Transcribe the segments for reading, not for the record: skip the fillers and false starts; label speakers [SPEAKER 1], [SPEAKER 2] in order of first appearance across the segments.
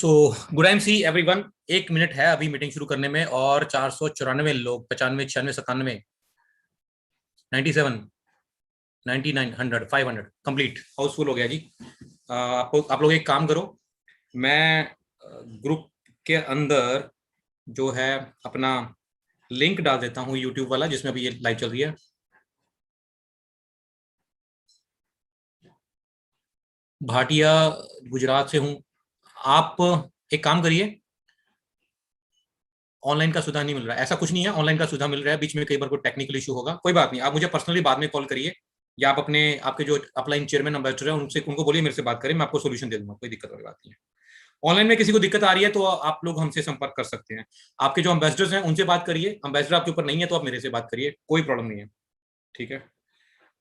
[SPEAKER 1] So good time see everyone. 1 minute है अभी meeting शुरू करने में और 494 लोग, 95, 96, 97, 97, 99, 100, 500 कंप्लीट हाउसफुल हो गया जी। आप लोग एक काम करो, मैं ग्रुप के अंदर जो है अपना लिंक डाल देता हूँ यूट्यूब वाला, जिसमें अभी ये लाइव चल रही है। भाटिया गुजरात से हूँ। आप एक काम करिए, ऑनलाइन का सुविधा नहीं मिल रहा है, ऐसा कुछ नहीं है, ऑनलाइन का सुविधा मिल रहा है। बीच में कई बार कोई टेक्निकल इशू होगा, कोई बात नहीं, आप मुझे पर्सनली बाद में कॉल करिए, या आप अपने आपके जो अपलाइन चेयरमैन एम्बेसडर है उनसे उनको बोलिए मेरे से बात करें, मैं आपको सोल्यूशन दे दूंगा, कोई दिक्कत वाली बात नहीं है। ऑनलाइन में किसी को दिक्कत आ रही है तो आप लोग हमसे संपर्क कर सकते हैं। आपके जो एम्बेसडर्स हैं उनसे बात करिए, एम्बेसडर आपके ऊपर नहीं है तो आप मेरे से बात करिए, कोई प्रॉब्लम नहीं है। ठीक है।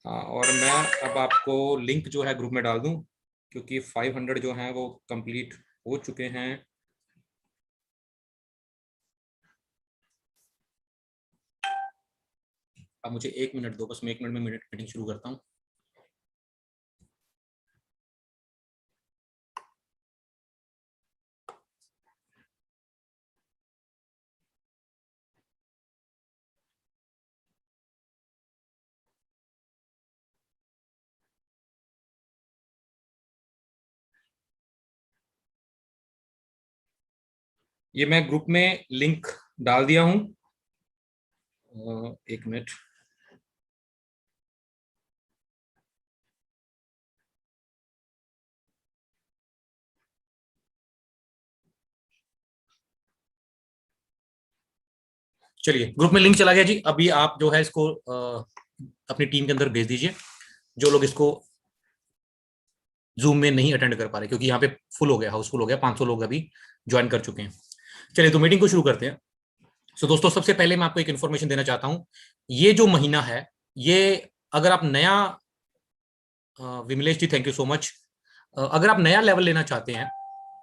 [SPEAKER 1] हाँ, और मैं अब आपको लिंक जो है ग्रुप में डाल दूं, क्योंकि 500 जो हैं वो कंप्लीट हो चुके हैं। अब मुझे 1 मिनट दो, बस मैं 1 मिनट में मीटिंग शुरू करता हूँ। ये मैं ग्रुप में लिंक डाल दिया हूँ। 1 मिनट। चलिए, ग्रुप में लिंक चला गया जी। अभी आप जो है इसको अपनी टीम के अंदर भेज दीजिए, जो लोग इसको जूम में नहीं अटेंड कर पा रहे, क्योंकि यहाँ पे फुल हो गया, हाउसफुल हो गया, 500 लोग अभी ज्वाइन कर चुके हैं। चलिए, तो मीटिंग को शुरू करते हैं। सो दोस्तों, सबसे पहले मैं आपको एक इन्फॉर्मेशन देना चाहता हूँ। ये जो महीना है, ये अगर आप नया, विमलेश जी थैंक यू सो मच, अगर आप नया लेवल लेना चाहते हैं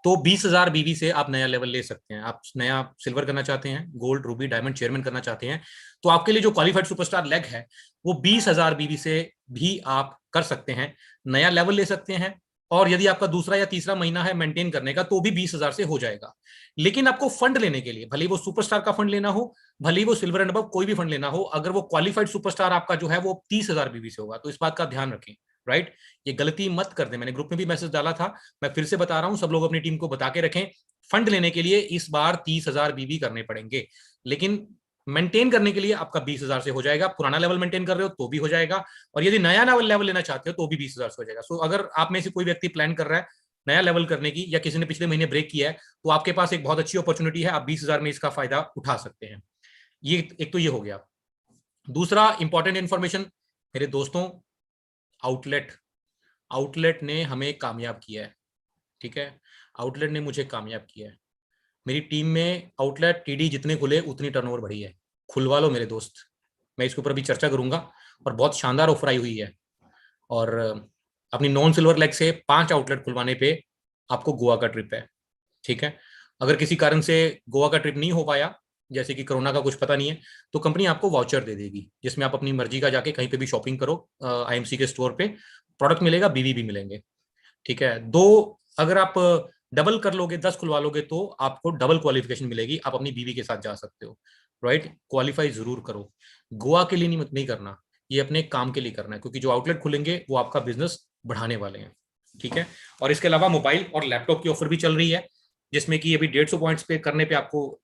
[SPEAKER 1] तो 20,000 बीवी से आप नया लेवल ले सकते हैं। आप नया सिल्वर करना चाहते हैं, गोल्ड, रूबी, डायमंड, चेयरमैन करना चाहते हैं, तो आपके लिए जो क्वालिफाइड सुपरस्टार लेग है वो 20,000 बीवी से भी आप कर सकते हैं, नया लेवल ले सकते हैं। और यदि आपका दूसरा या तीसरा महीना है मेंटेन करने का, तो भी 20,000 से हो जाएगा। लेकिन आपको फंड लेने के लिए, भले ही वो सुपरस्टार का फंड लेना हो, भले ही वो सिल्वर एंड अबव कोई भी फंड लेना हो, अगर वो क्वालिफाइड सुपरस्टार आपका जो है वो 30,000 बीवी से होगा, तो इस बात का ध्यान रखें। राइट, ये गलती मत कर दें। मैंने ग्रुप में भी मैसेज डाला था, मैं फिर से बता रहा हूं, सब लोग अपनी टीम को बता के रखें। फंड लेने के लिए इस बार 30,000 बीबी करने पड़ेंगे, लेकिन मेंटेन करने के लिए आपका 20,000 से हो जाएगा। पुराना लेवल मेंटेन कर रहे हो तो भी हो जाएगा, और यदि नया लेवल लेना चाहते हो तो भी 20,000 से हो जाएगा। सो अगर आप में से कोई व्यक्ति प्लान कर रहा है नया लेवल करने की, या किसी ने पिछले महीने ब्रेक किया है, तो आपके पास एक बहुत अच्छी अपॉर्चुनिटी है, आप 20,000 में इसका फायदा उठा सकते हैं। ये एक तो ये हो गया। दूसरा इंपॉर्टेंट इंफॉर्मेशन मेरे दोस्तों, आउटलेट आउटलेट ने हमें कामयाब किया है। ठीक है, आउटलेट ने मुझे कामयाब किया है। मेरी टीम में आउटलेट टीडी जितने खुले उतनी टर्नओवर बढ़ी है। खुलवा लो मेरे दोस्त, मैं इसके ऊपर भी चर्चा करूंगा, और बहुत शानदार ऑफर आई हुई है। और अपनी नॉन सिल्वर लेग से 5 आउटलेट खुलवाने पे आपको गोवा का ट्रिप है। ठीक है, अगर किसी कारण से गोवा का ट्रिप नहीं हो पाया, जैसे कि कोरोना का कुछ पता नहीं है, तो कंपनी आपको वाउचर दे देगी, जिसमें आप अपनी मर्जी का जाके कहीं पे भी शॉपिंग करो, आईएमसी के स्टोर पे प्रोडक्ट मिलेगा, बीवी भी मिलेंगे। ठीक है, दो, अगर आप डबल कर लोगे, 10 खुलवा लोगे, तो आपको डबल क्वालिफिकेशन मिलेगी, आप अपनी बीवी के साथ जा सकते हो। राइट, क्वालिफाई जरूर करो। गोवा के लिए नहीं करना, ये अपने काम के लिए करना है, क्योंकि जो आउटलेट खुलेंगे वो आपका बिजनेस बढ़ाने वाले हैं। ठीक है, और इसके अलावा मोबाइल और लैपटॉप की ऑफर भी चल रही है, जिसमें कि अभी 150 पॉइंट्स पे करने पे आपको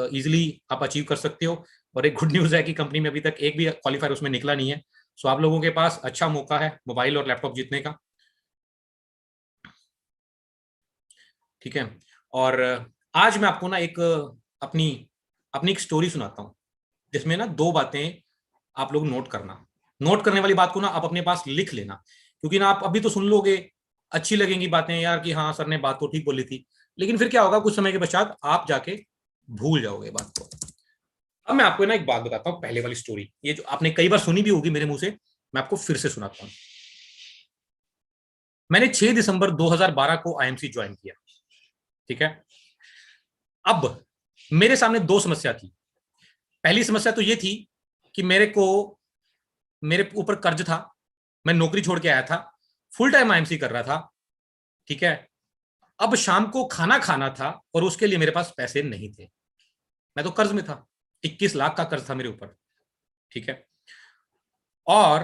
[SPEAKER 1] इजिली आप अचीव कर सकते हो। और एक गुड न्यूज है कि कंपनी में अभी तक एक भी क्वालिफायर उसमें निकला नहीं है। सो आप लोगों के पास अच्छा मौका है मोबाइल और लैपटॉप जीतने का। ठीक है, और आज मैं आपको ना एक अपनी अपनी एक स्टोरी सुनाता हूँ, जिसमें ना 2 बातें आप लोग नोट करना। नोट करने वाली बात को ना आप अपने पास लिख लेना, क्योंकि ना आप अभी तो सुन लोगे, अच्छी लगेंगी बातें यार कि हाँ सर ने बात तो ठीक बोली थी, लेकिन फिर क्या होगा, कुछ समय के पश्चात आप जाके भूल जाओगे बात को। अब मैं आपको ना एक बात बताता हूँ, पहले वाली स्टोरी, ये जो आपने कई बार सुनी भी होगी मेरे मुंह से, मैं आपको फिर से सुनाता हूँ। मैंने 6 दिसंबर 2012 को आईएमसी ज्वाइन किया। ठीक है, अब मेरे सामने 2 समस्या थी। पहली समस्या तो ये थी कि मेरे ऊपर कर्ज था, मैं नौकरी छोड़ के आया था, फुल टाइम आईएमसी कर रहा था। ठीक है, अब शाम को खाना खाना था और उसके लिए मेरे पास पैसे नहीं थे। मैं तो कर्ज में था, 21 लाख का कर्ज था मेरे ऊपर। ठीक है। और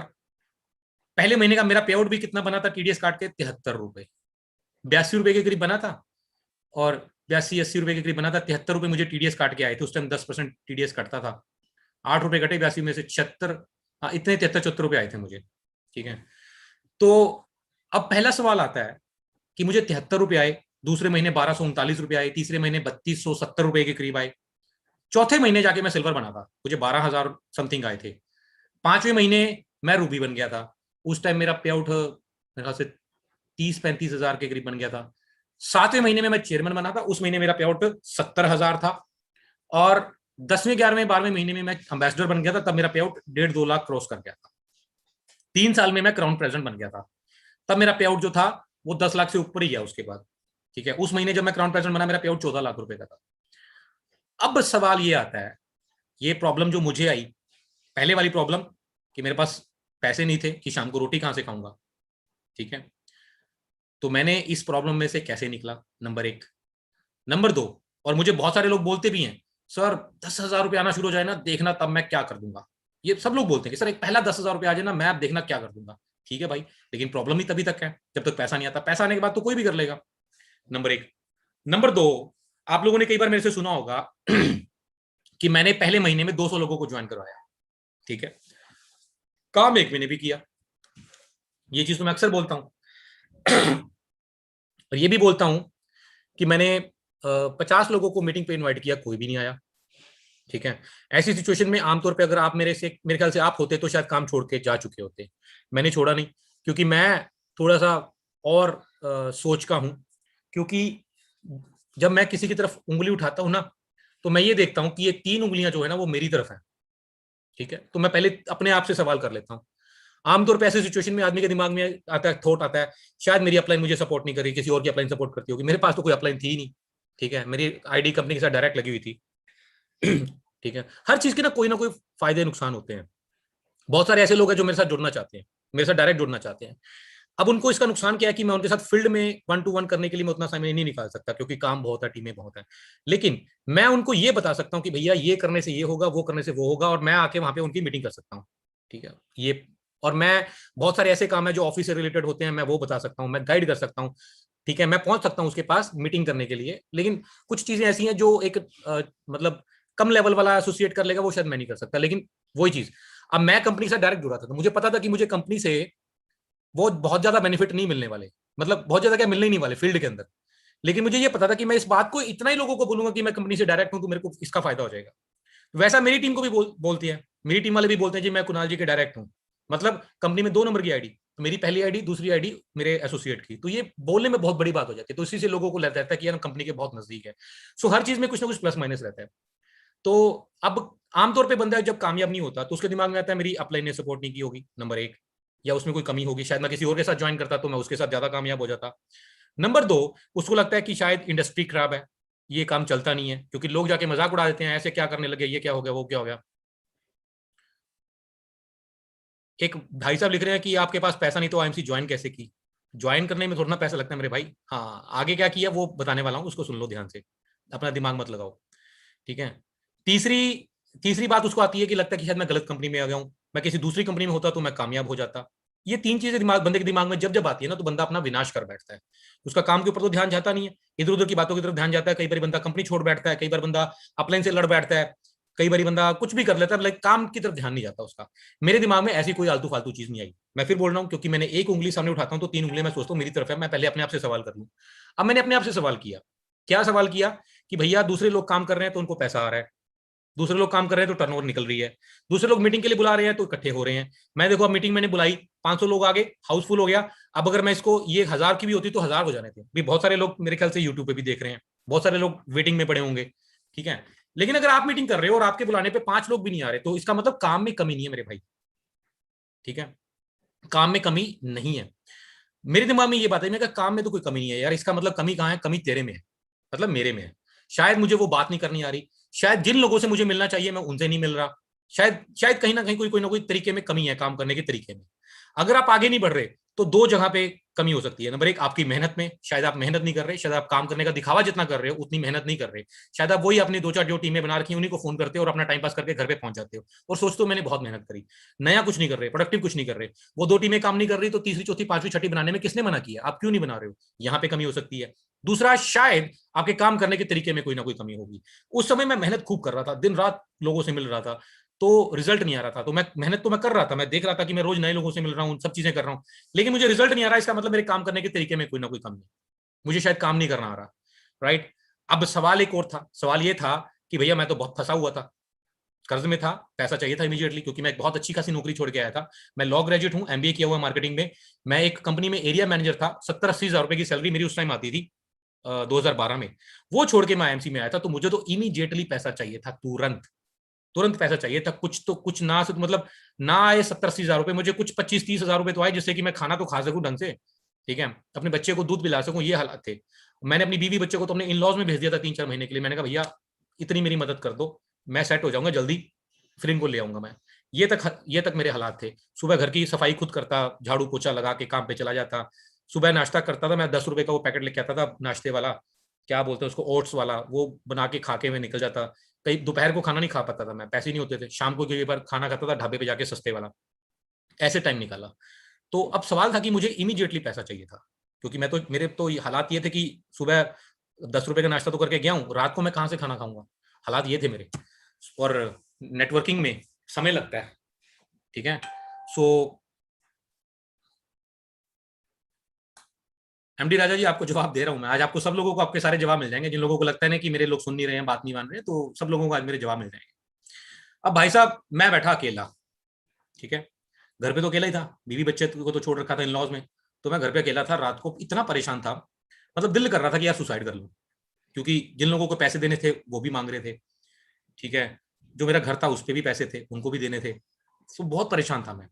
[SPEAKER 1] पहले महीने का मेरा पे आउट भी कितना बना था टीडीएस काट के? 73 रुपए, 82 रुपए के करीब बना था। और 82-80 रुपए के करीब बना था। 73 रुपए मुझे टीडीएस काट के आए थे। उस टाइम 10% टीडीएस कटता था। 8 रुपए कटे 82 में से 76। हाँ, इतने 73-74 रुपए आए थे मुझे। ठीक है। तो अब पहला सवाल आता है कि मुझे 73 रुपए आए, दूसरे महीने 1239 रुपए आए, तीसरे महीने 3270 रुपए के करीब आए, चौथे महीने जाके मैं सिल्वर बना था, मुझे 12,000 समथिंग आए थे। पांचवें महीने मैं रूबी बन गया था। उस टाइम मेरा पे आउट मेरे ख्याल से 30-35 हजार के करीब बन गया था। सातवें महीने में मैं चेयरमैन बना था, उस महीने मेरा पे आउट 70,000 था। और 10वें 11वें 12वें महीने में मैं एम्बेसडर बन गया था, तब मेरा पे आउट 1.5-2 लाख क्रॉस कर गया था। 3 साल में मैं क्राउन प्रेसिडेंट बन गया था, तब मेरा पे आउट जो था वो 10 लाख से ऊपर ही गया उसके बाद। ठीक है। उस महीने जब मैं क्राउन प्रेसिडेंट बना, मेरा पे आउट 14 लाख रुपए का था। अब सवाल ये आता है, ये प्रॉब्लम जो मुझे आई, पहले वाली प्रॉब्लम कि मेरे पास पैसे नहीं थे कि शाम को रोटी कहां से खाऊंगा। ठीक है। तो मैंने इस प्रॉब्लम में से कैसे निकला, नंबर एक। नंबर दो, और मुझे बहुत सारे लोग बोलते भी हैं, सर 10,000 रुपये आना शुरू हो जाए ना, देखना तब मैं क्या कर दूंगा। ये सब लोग बोलते हैं कि सर एक पहला 10,000 रुपये आ जाए ना, मैं आप देखना क्या कर दूंगा। ठीक है भाई, लेकिन प्रॉब्लम ही तभी तक है जब तक पैसा नहीं आता। पैसा आने के बाद तो कोई भी कर लेगा। नंबर एक। नंबर दो, आप लोगों ने कई बार मेरे से सुना होगा कि मैंने पहले महीने में 200 लोगों को ज्वाइन करवाया। ठीक है। काम एक महीने भी किया। ये चीज तो मैं अक्सर बोलता हूं। और ये भी बोलता हूं कि मैंने 50 लोगों को मीटिंग पे इनवाइट किया, कोई भी नहीं आया। ठीक है। ऐसी सिचुएशन में आमतौर पे अगर आप मेरे ख्याल से आप होते तो शायद काम छोड़ के जा चुके होते। मैंने छोड़ा नहीं, क्योंकि मैं थोड़ा सा और सोच का हूं। क्योंकि जब मैं किसी की तरफ उंगली उठाता हूं ना, तो मैं ये देखता हूं कि ये 3 उंगलियां जो है ना वो मेरी तरफ है। ठीक है। तो मैं पहले अपने आप से सवाल कर लेता हूँ। आमतौर पर ऐसे सिचुएशन में आदमी के दिमाग में आता है, थॉट आता है, शायद मेरी अपलाइन मुझे सपोर्ट नहीं कर रही, किसी और की अपलाइन सपोर्ट करती होगी। मेरे पास तो कोई अपलाइन थी ही नहीं। ठीक है। मेरी आईडी कंपनी के साथ डायरेक्ट लगी हुई थी। ठीक है। हर चीज के ना कोई फायदे नुकसान होते हैं। बहुत सारे ऐसे लोग हैं जो मेरे साथ जुड़ना चाहते हैं, मेरे साथ डायरेक्ट जुड़ना चाहते हैं। अब उनको इसका नुकसान क्या है कि मैं उनके साथ फील्ड में 1-to-1 करने के लिए मैं उतना समय नहीं निकाल सकता, क्योंकि काम बहुत है, टीमें बहुत है। लेकिन मैं उनको ये बता सकता हूँ कि भैया ये करने से ये होगा, वो करने से वो होगा, और मैं आके वहां पे उनकी मीटिंग कर सकता हूँ। ठीक है। ये और मैं बहुत सारे ऐसे काम है जो ऑफिस से रिलेटेड होते हैं, मैं वो बता सकता हूँ, मैं गाइड कर सकता हूँ। ठीक है। मैं पहुंच सकता हूँ उसके पास मीटिंग करने के लिए। लेकिन कुछ चीजें ऐसी हैं जो एक मतलब कम लेवल वाला एसोसिएट कर लेगा, वो शायद मैं नहीं कर सकता। लेकिन वही चीज, अब मैं कंपनी से डायरेक्ट जुड़ा था, तो मुझे पता था कि मुझे कंपनी से वो बहुत ज्यादा बेनिफिट नहीं मिलने वाले, मतलब बहुत ज्यादा क्या मिलने ही नहीं वाले फील्ड के अंदर। लेकिन मुझे ये पता था कि मैं इस बात को इतना ही लोगों को बोलूंगा कि मैं कंपनी से डायरेक्ट हूं, तो मेरे को इसका फायदा हो जाएगा। वैसा मेरी टीम को भी बोलती है। मेरी टीम वाले भी बोलते हैं जी मैं कुणाल जी के डायरेक्ट हूँ। मतलब कंपनी में 2 नंबर की आईडी, तो मेरी पहली आईडी, दूसरी आईडी मेरे एसोसिएट की। तो ये बोलने में बहुत बड़ी बात हो जाती है। तो इसी से लोगों को लगता है कि यार कंपनी के बहुत नजदीक है। सो हर चीज में कुछ ना कुछ प्लस माइनस रहता है। तो अब आमतौर पे बंदा जब कामयाब नहीं होता तो उसके दिमाग में आता है मेरी अपलाइन ने सपोर्ट नहीं की होगी, नंबर एक, या उसमें कोई कमी होगी, शायद मैं किसी और के साथ ज्वाइन करता तो मैं उसके साथ ज्यादा कामयाब हो जाता। नंबर दो, उसको लगता है कि शायद इंडस्ट्री खराब है, ये काम चलता नहीं है, क्योंकि लोग जाके मजाक उड़ा देते हैं, ऐसे क्या करने लगे, ये क्या हो गया, वो क्या हो गया। एक भाई साहब लिख रहे हैं कि आपके पास पैसा नहीं तो आईएमसी ज्वाइन कैसे की। ज्वाइन करने में थोड़ा ना पैसा लगता है मेरे भाई। हाँ, आगे क्या किया वो बताने वाला हूँ, उसको सुन लो ध्यान से, अपना दिमाग मत लगाओ। ठीक है। तीसरी तीसरी बात उसको आती है कि लगता है कि शायद मैं गलत कंपनी में आ गया हूँ, मैं किसी दूसरी कंपनी में होता तो मैं कामयाब हो जाता। ये 3 चीजें बंदे के दिमाग में जब जब आती है ना, तो बंदा अपना विनाश कर बैठता है। उसका काम के ऊपर तो ध्यान जाता नहीं है, इधर उधर की बातों की तरफ ध्यान जाता है। कई बार बंदा कंपनी छोड़ बैठता है, कई बार बंदा अपलाइन से लड़ बैठता है, कई बार बंदा कुछ भी कर लेता है, लाइक काम की तरफ ध्यान नहीं जाता उसका। मेरे दिमाग में ऐसी कोई आलतू फालतू चीज नहीं आई। मैं फिर बोल रहा हूँ, क्योंकि मैंने एक उंगली सामने उठाता हूँ तो 3 उंगली मैं सोचता हूँ मेरी तरफ है, मैं पहले अपने आप से सवाल कर लूँ। अब मैंने अपने आप से सवाल किया, क्या सवाल किया कि भैया दूसरे लोग काम कर रहे हैं तो उनको पैसा आ रहा है, दूसरे लोग काम कर रहे हैं तो टर्नओवर निकल रही है, दूसरे लोग मीटिंग के लिए बुला रहे हैं तो इकट्ठे हो रहे हैं। मैं देखो अब मीटिंग मैंने बुलाई, 500 लोग आ गए, हाउसफुल हो गया। अब अगर मैं इसको ये 1000 की भी होती तो 1000 हो जाने थे भी। बहुत सारे लोग मेरे ख्याल से यूट्यूब पे भी देख रहे हैं, बहुत सारे लोग वेटिंग में पड़े होंगे। ठीक है। लेकिन अगर आप मीटिंग कर रहे हो और आपके बुलाने पे 5 लोग भी नहीं आ रहे, तो इसका मतलब काम में कमी नहीं है मेरे भाई। ठीक है। काम में कमी नहीं है। मेरे दिमाग में ये बात है, मैं काम में तो कोई कमी नहीं है यार, इसका मतलब कमी कहाँ है? कमी तेरे में है, मतलब मेरे में है। शायद मुझे वो बात नहीं करनी आ रही, शायद जिन लोगों से मुझे मिलना चाहिए मैं उनसे नहीं मिल रहा, शायद शायद कहीं ना कहीं कोई ना कोई तरीके में कमी है, काम करने के तरीके में। अगर आप आगे नहीं बढ़ रहे तो 2 जगह पे कमी हो सकती है। नंबर एक, आपकी मेहनत में, शायद आप मेहनत नहीं कर रहे, शायद आप काम करने का दिखावा जितना कर रहे हो उतनी मेहनत नहीं कर रहे, शायद आप वही अपनी 2-4 जो टीमें बना रखी उन्हीं को फोन करते हो और अपना टाइम पास करके घर पे पहुंच जाते हो और सोचते हो मैंने बहुत मेहनत करी, नया कुछ नहीं कर रहे, प्रोडक्टिव कुछ नहीं कर रहे। वो 2 टीमें काम नहीं कर रही तो तीसरी, चौथी, पांचवी, छठी बनाने में किसने मना किया? आप क्यों नहीं बना रहे हो? यहाँ पे कमी हो सकती है। दूसरा, शायद आपके काम करने के तरीके में कोई ना कोई कमी होगी। उस समय मैं मेहनत खूब कर रहा था, दिन रात लोगों से मिल रहा था, तो रिजल्ट नहीं आ रहा था। तो मैं मेहनत तो मैं कर रहा था, मैं देख रहा था कि मैं रोज नए लोगों से मिल रहा हूँ, सब चीजें कर रहा हूँ, लेकिन मुझे रिजल्ट नहीं आ रहा। इसका मतलब मेरे काम करने के तरीके में कोई ना कोई कमी है, मुझे शायद काम नहीं करना आ रहा। राइट। अब सवाल एक और था, सवाल ये था कि भैया मैं तो बहुत फंसा हुआ था, कर्ज में था, पैसा चाहिए था इमीडिएटली, क्योंकि मैं एक बहुत अच्छी खासी नौकरी छोड़ के आया था। मैं लॉ ग्रेजुएट हूँ, एमबीए किया हुआ मार्केटिंग में। मैं एक कंपनी में एरिया मैनेजर था, 70-80 हजार रुपए की सैलरी मेरी उस टाइम आती थी 2012 में। वो छोड़ के मैं आईएमसी में आया था, तो मुझे तो इमीडिएटली पैसा चाहिए था, तुरंत तुरंत पैसा चाहिए था। कुछ तो कुछ ना मतलब ना आए 70-80 हजार रुपए, मुझे कुछ 25-30 हजार रुपए तो आए, जिससे कि मैं खाना तो खा सकूं ढंग से, ठीक है, अपने बच्चे को दूध पिला सकूं। ये हालात थे। मैंने अपनी बीवी बच्चे को तो अपने इन लॉज में भेज दिया था 3-4 महीने के लिए। मैंने कहा भैया इतनी मेरी मदद कर दो, मैं सेट हो जाऊंगा जल्दी, फिर इनको ले आऊंगा मैं। ये तक मेरे हालात थे। सुबह घर की सफाई खुद करता, झाड़ू पोछा लगा के काम पे चला जाता। सुबह नाश्ता करता था मैं, 10 रुपए का वो पैकेट लेके आता था नाश्ते वाला, क्या बोलते हैं उसको, ओट्स वाला, वो बना के खा के मैं निकल जाता। कई दोपहर को खाना नहीं खा पाता था मैं, पैसे नहीं होते थे। शाम को कई बार खाना खाता था ढाबे पे जाके सस्ते वाला, ऐसे टाइम निकाला। तो अब सवाल था कि मुझे इमीडिएटली पैसा चाहिए था, क्योंकि मैं तो, मेरे तो हालात ये थे कि सुबह 10 रुपए का नाश्ता तो करके गया हूँ, रात को मैं कहाँ से खाना खाऊंगा, हालात ये थे मेरे। और नेटवर्किंग में समय लगता है, ठीक है। सो एमडी राजा जी, आपको जवाब दे रहा हूं मैं आज। आपको सब लोगों को आपके सारे जवाब मिल जाएंगे, जिन लोगों को लगता है ना कि मेरे लोग सुन नहीं रहे हैं, बात नहीं मान रहे हैं, तो सब लोगों को आज मेरे जवाब मिल जाएंगे। अब भाई साहब, मैं बैठा अकेला, ठीक है, घर पे तो अकेला ही था, बीवी बच्चे को तो छोड़ रखा था इन लॉज में, तो मैं घर पे अकेला था। रात को इतना परेशान था, मतलब दिल कर रहा था कि यार सुसाइड कर लूं, क्योंकि जिन लोगों को पैसे देने थे वो भी मांग रहे थे, ठीक है, जो मेरा घर था उस पर भी पैसे थे, उनको भी देने थे। तो बहुत परेशान था मैं।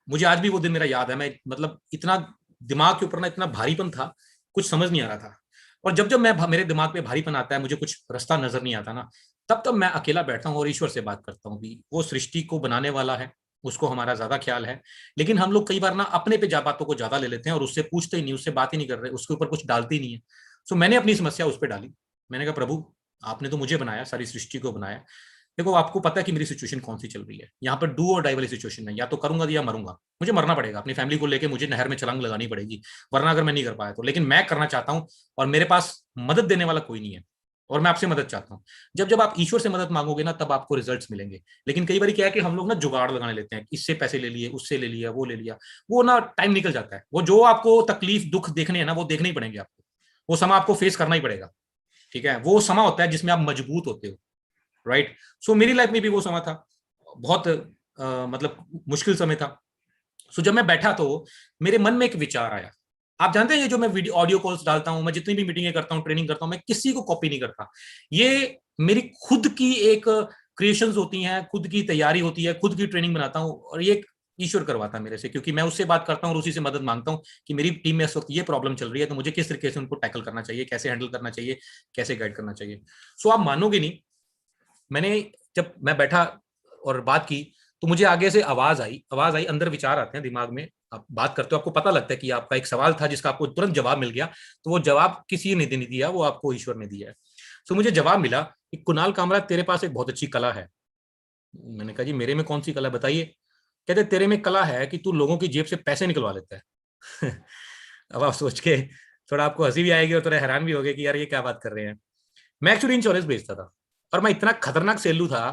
[SPEAKER 1] मुझे आज भी वो दिन मेरा याद है। मैं मतलब इतना दिमाग के ऊपर ना इतना भारीपन था, कुछ समझ नहीं आ रहा था। और जब जब मैं मेरे दिमाग पे भारीपन आता है, मुझे कुछ रास्ता नजर नहीं आता ना, तब तब मैं अकेला बैठता हूँ और ईश्वर से बात करता हूँ कि वो सृष्टि को बनाने वाला है, उसको हमारा ज्यादा ख्याल है। लेकिन हम लोग कई बार ना अपने पे जा बातों को ज्यादा ले लेते हैं और उससे पूछते ही नहीं, उससे बात ही नहीं कर रहे, उसके ऊपर कुछ डालते ही नहीं है। सो मैंने अपनी समस्या उस पर डाली। मैंने कहा प्रभु, आपने तो मुझे बनाया, सारी सृष्टि को बनाया, देखो आपको पता है कि मेरी सिचुएशन कौन सी चल रही है, यहाँ पर डू और डाई वाली सिचुएशन है, या तो करूंगा या मरूंगा, मुझे मरना पड़ेगा, अपनी फैमिली को लेके मुझे नहर में छलांग लगानी पड़ेगी, वरना अगर मैं नहीं कर पाया तो। लेकिन मैं करना चाहता हूं और मेरे पास मदद देने वाला कोई नहीं है, और मैं आपसे मदद चाहता हूं। जब जब आप ईश्वर से मदद मांगोगे ना, तब आपको रिजल्ट्स मिलेंगे। लेकिन कई बार क्या है कि हम लोग ना जुगाड़ लगाने लेते हैं, इससे पैसे ले लिए, उससे ले लिया, वो ले लिया, वो ना टाइम निकल जाता है। वो जो आपको तकलीफ दुख देखने हैं ना, वो देखने ही पड़ेंगे आपको, वो समय आपको फेस करना ही पड़ेगा, ठीक है। वो समय होता है जिसमें आप मजबूत होते हो, राइट। सो मेरी लाइफ में भी वो समय था, बहुत मतलब मुश्किल समय था। सो जब मैं बैठा तो मेरे मन में एक विचार आया। आप जानते हैं, ये जो मैं वीडियो ऑडियो कॉल्स डालता हूं, मैं जितनी भी मीटिंगें करता हूं, ट्रेनिंग करता हूं, मैं किसी को कॉपी नहीं करता। ये मेरी खुद की एक क्रिएशंस होती हैं, खुद की तैयारी होती है, खुद की ट्रेनिंग बनाता हूं, और ये ईश्वर करवाता है मेरे से, क्योंकि मैं उससे बात करता हूं और उसी से मदद मांगता हूं कि मेरी टीम में इस वक्त ये प्रॉब्लम चल रही है, तो मुझे किस तरीके से उनको टैकल करना चाहिए, कैसे हैंडल करना चाहिए, कैसे गाइड करना चाहिए। सो आप मानोगे नहीं, मैंने जब मैं बैठा और बात की, तो मुझे आगे से आवाज आई, अंदर विचार आते हैं दिमाग में, आप बात करते हो, आपको पता लगता है कि आपका एक सवाल था जिसका आपको तुरंत जवाब मिल गया, तो वो जवाब किसी ने नहीं दिया, वो आपको ईश्वर ने दिया है। तो मुझे जवाब मिला कि कुणाल कामरा, तेरे पास एक बहुत अच्छी कला है। मैंने कहा जी मेरे में कौन सी कला, बताइए। कहते तेरे में कला है कि तू लोगों की जेब से पैसे निकलवा लेता है। अब आप सोच के थोड़ा आपको हंसी भी आएगी और थोड़ा हैरान भी होगे कि यार ये क्या बात कर रहे हैं। मैं एक्चुअली इंश्योरेंस बेचता था, और मैं इतना खतरनाक सेल्लू था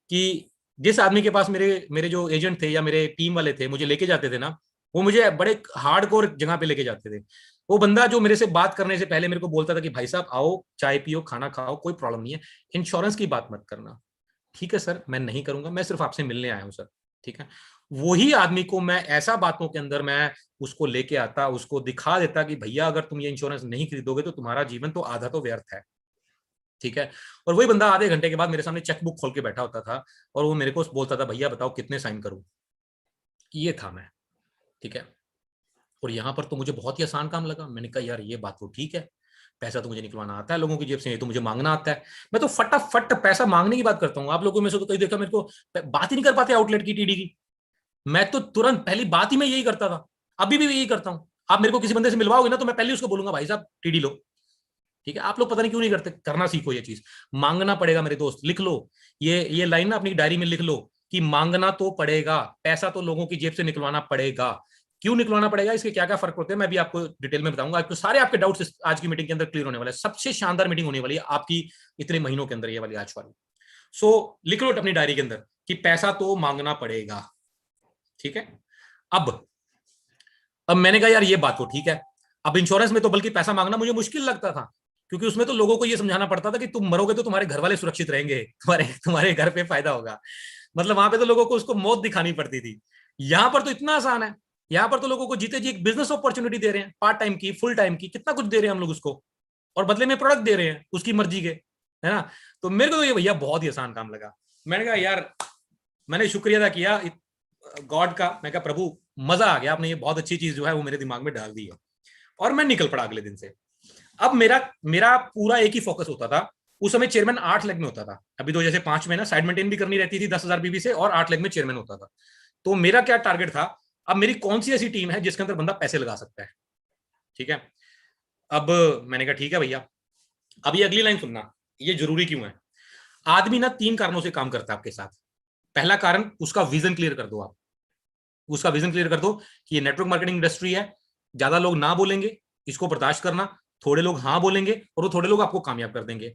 [SPEAKER 1] कि जिस आदमी के पास मेरे मेरे जो एजेंट थे या मेरे टीम वाले थे मुझे लेके जाते थे ना, वो मुझे बड़े हार्डकोर जगह पे लेके जाते थे। वो बंदा जो मेरे से बात करने से पहले मेरे को बोलता था कि भाई साहब आओ, चाय पियो, खाना खाओ, कोई प्रॉब्लम नहीं है, इंश्योरेंस की बात मत करना। ठीक है सर, मैं नहीं करूंगा, मैं सिर्फ आपसे मिलने आया हूं सर, ठीक है। वही आदमी को मैं ऐसा बातों के अंदर मैं उसको लेके आता, उसको दिखा देता कि भैया अगर तुम ये इंश्योरेंस नहीं खरीदोगे तो तुम्हारा जीवन तो आधा तो व्यर्थ है, ठीक है। और वही बंदा आधे घंटे के बाद मेरे सामने चेकबुक खोल के बैठा होता था, और वो मेरे को बोलता था भैया बताओ कितने साइन करूं। ये था मैं, ठीक है। और यहाँ पर तो मुझे बहुत ही आसान काम लगा। मैंने कहा यार ये बात तो ठीक है, पैसा तो मुझे निकलवाना आता है लोगों की जेब से, ये तो मुझे मांगना आता है। मैं तो फटाफट पैसा मांगने की बात करता हूँ। आप लोगों में से तो कई देखा मेरे को बात ही नहीं कर पाते आउटलेट की, टीडी की। मैं तो तुरंत पहली बात ही मैं यही करता था, अभी भी यही करता हूँ। आप मेरे को किसी बंदे से मिलवाओगे ना तो मैं पहले उसको बोलूंगा भाई साहब टीडी लो। ठीक है, आप लोग पता नहीं क्यों नहीं करते, करना सीखो ये चीज। मांगना पड़ेगा मेरे दोस्त, लिख लो ये लाइन ना अपनी डायरी में लिख लो कि मांगना तो पड़ेगा, पैसा तो लोगों की जेब से निकलवाना पड़ेगा। क्यों निकलवाना पड़ेगा, इसके क्या क्या फर्क होते हैं मैं भी आपको डिटेल में बताऊंगा। आपको सारे आपके डाउट्स आज की मीटिंग के अंदर क्लियर होने वाले हैं। सबसे शानदार मीटिंग होने वाली है आपकी इतने महीनों के अंदर, ये वाली आज वाली। सो लिख लो अपनी डायरी के अंदर कि पैसा तो मांगना पड़ेगा। ठीक है, अब मैंने कहा यार ये बात तो ठीक है। अब इंश्योरेंस में तो बल्कि पैसा मांगना मुझे मुश्किल लगता था, क्योंकि उसमें तो लोगों को ये समझाना पड़ता था कि तुम मरोगे तो तुम्हारे घर वाले सुरक्षित रहेंगे, तुम्हारे तुम्हारे घर पे फायदा होगा। मतलब वहां पे तो लोगों को उसको मौत दिखानी पड़ती थी। यहां पर तो इतना आसान है, यहां पर तो लोगों को जीते जी एक बिजनेस अपॉर्चुनिटी दे रहे हैं, पार्ट टाइम की, फुल टाइम की, कितना कुछ दे रहे हैं हम लोग उसको, और बदले में प्रोडक्ट दे रहे हैं उसकी मर्जी के, है ना। तो मेरे को तो ये भैया बहुत ही आसान काम लगा। मैंने कहा यार, मैंने शुक्रिया अदा किया गॉड का। मैं कहा प्रभु मजा आ गया, आपने ये बहुत अच्छी चीज जो है वो मेरे दिमाग में डाल दी है। और मैं निकल पड़ा अगले दिन से। अब मेरा मेरा पूरा एक ही फोकस होता था। उस समय चेयरमैन 8 लेग में होता था, अभी तो जैसे 5 में ना साइड मेंटेन भी करनी रहती थी 10,000 बीबी से, और 8 लेग में चेयरमैन होता था। तो मेरा क्या टारगेट था, अब मेरी कौन सी ऐसी टीम है जिसके अंदर बंदा पैसे लगा सकता है। ठीक है, अब मैंने कहा ठीक है भैया, अब ये अगली लाइन सुनना, ये जरूरी क्यों है। आदमी ना 3 कारणों से काम करता है आपके साथ। पहला कारण, उसका विजन क्लियर कर दो आप, उसका विजन क्लियर कर दो कि ये नेटवर्क मार्केटिंग इंडस्ट्री है, ज्यादा लोग ना बोलेंगे, इसको बर्दाश्त करना, थोड़े लोग हाँ बोलेंगे और वो थोड़े लोग आपको कामयाब कर देंगे।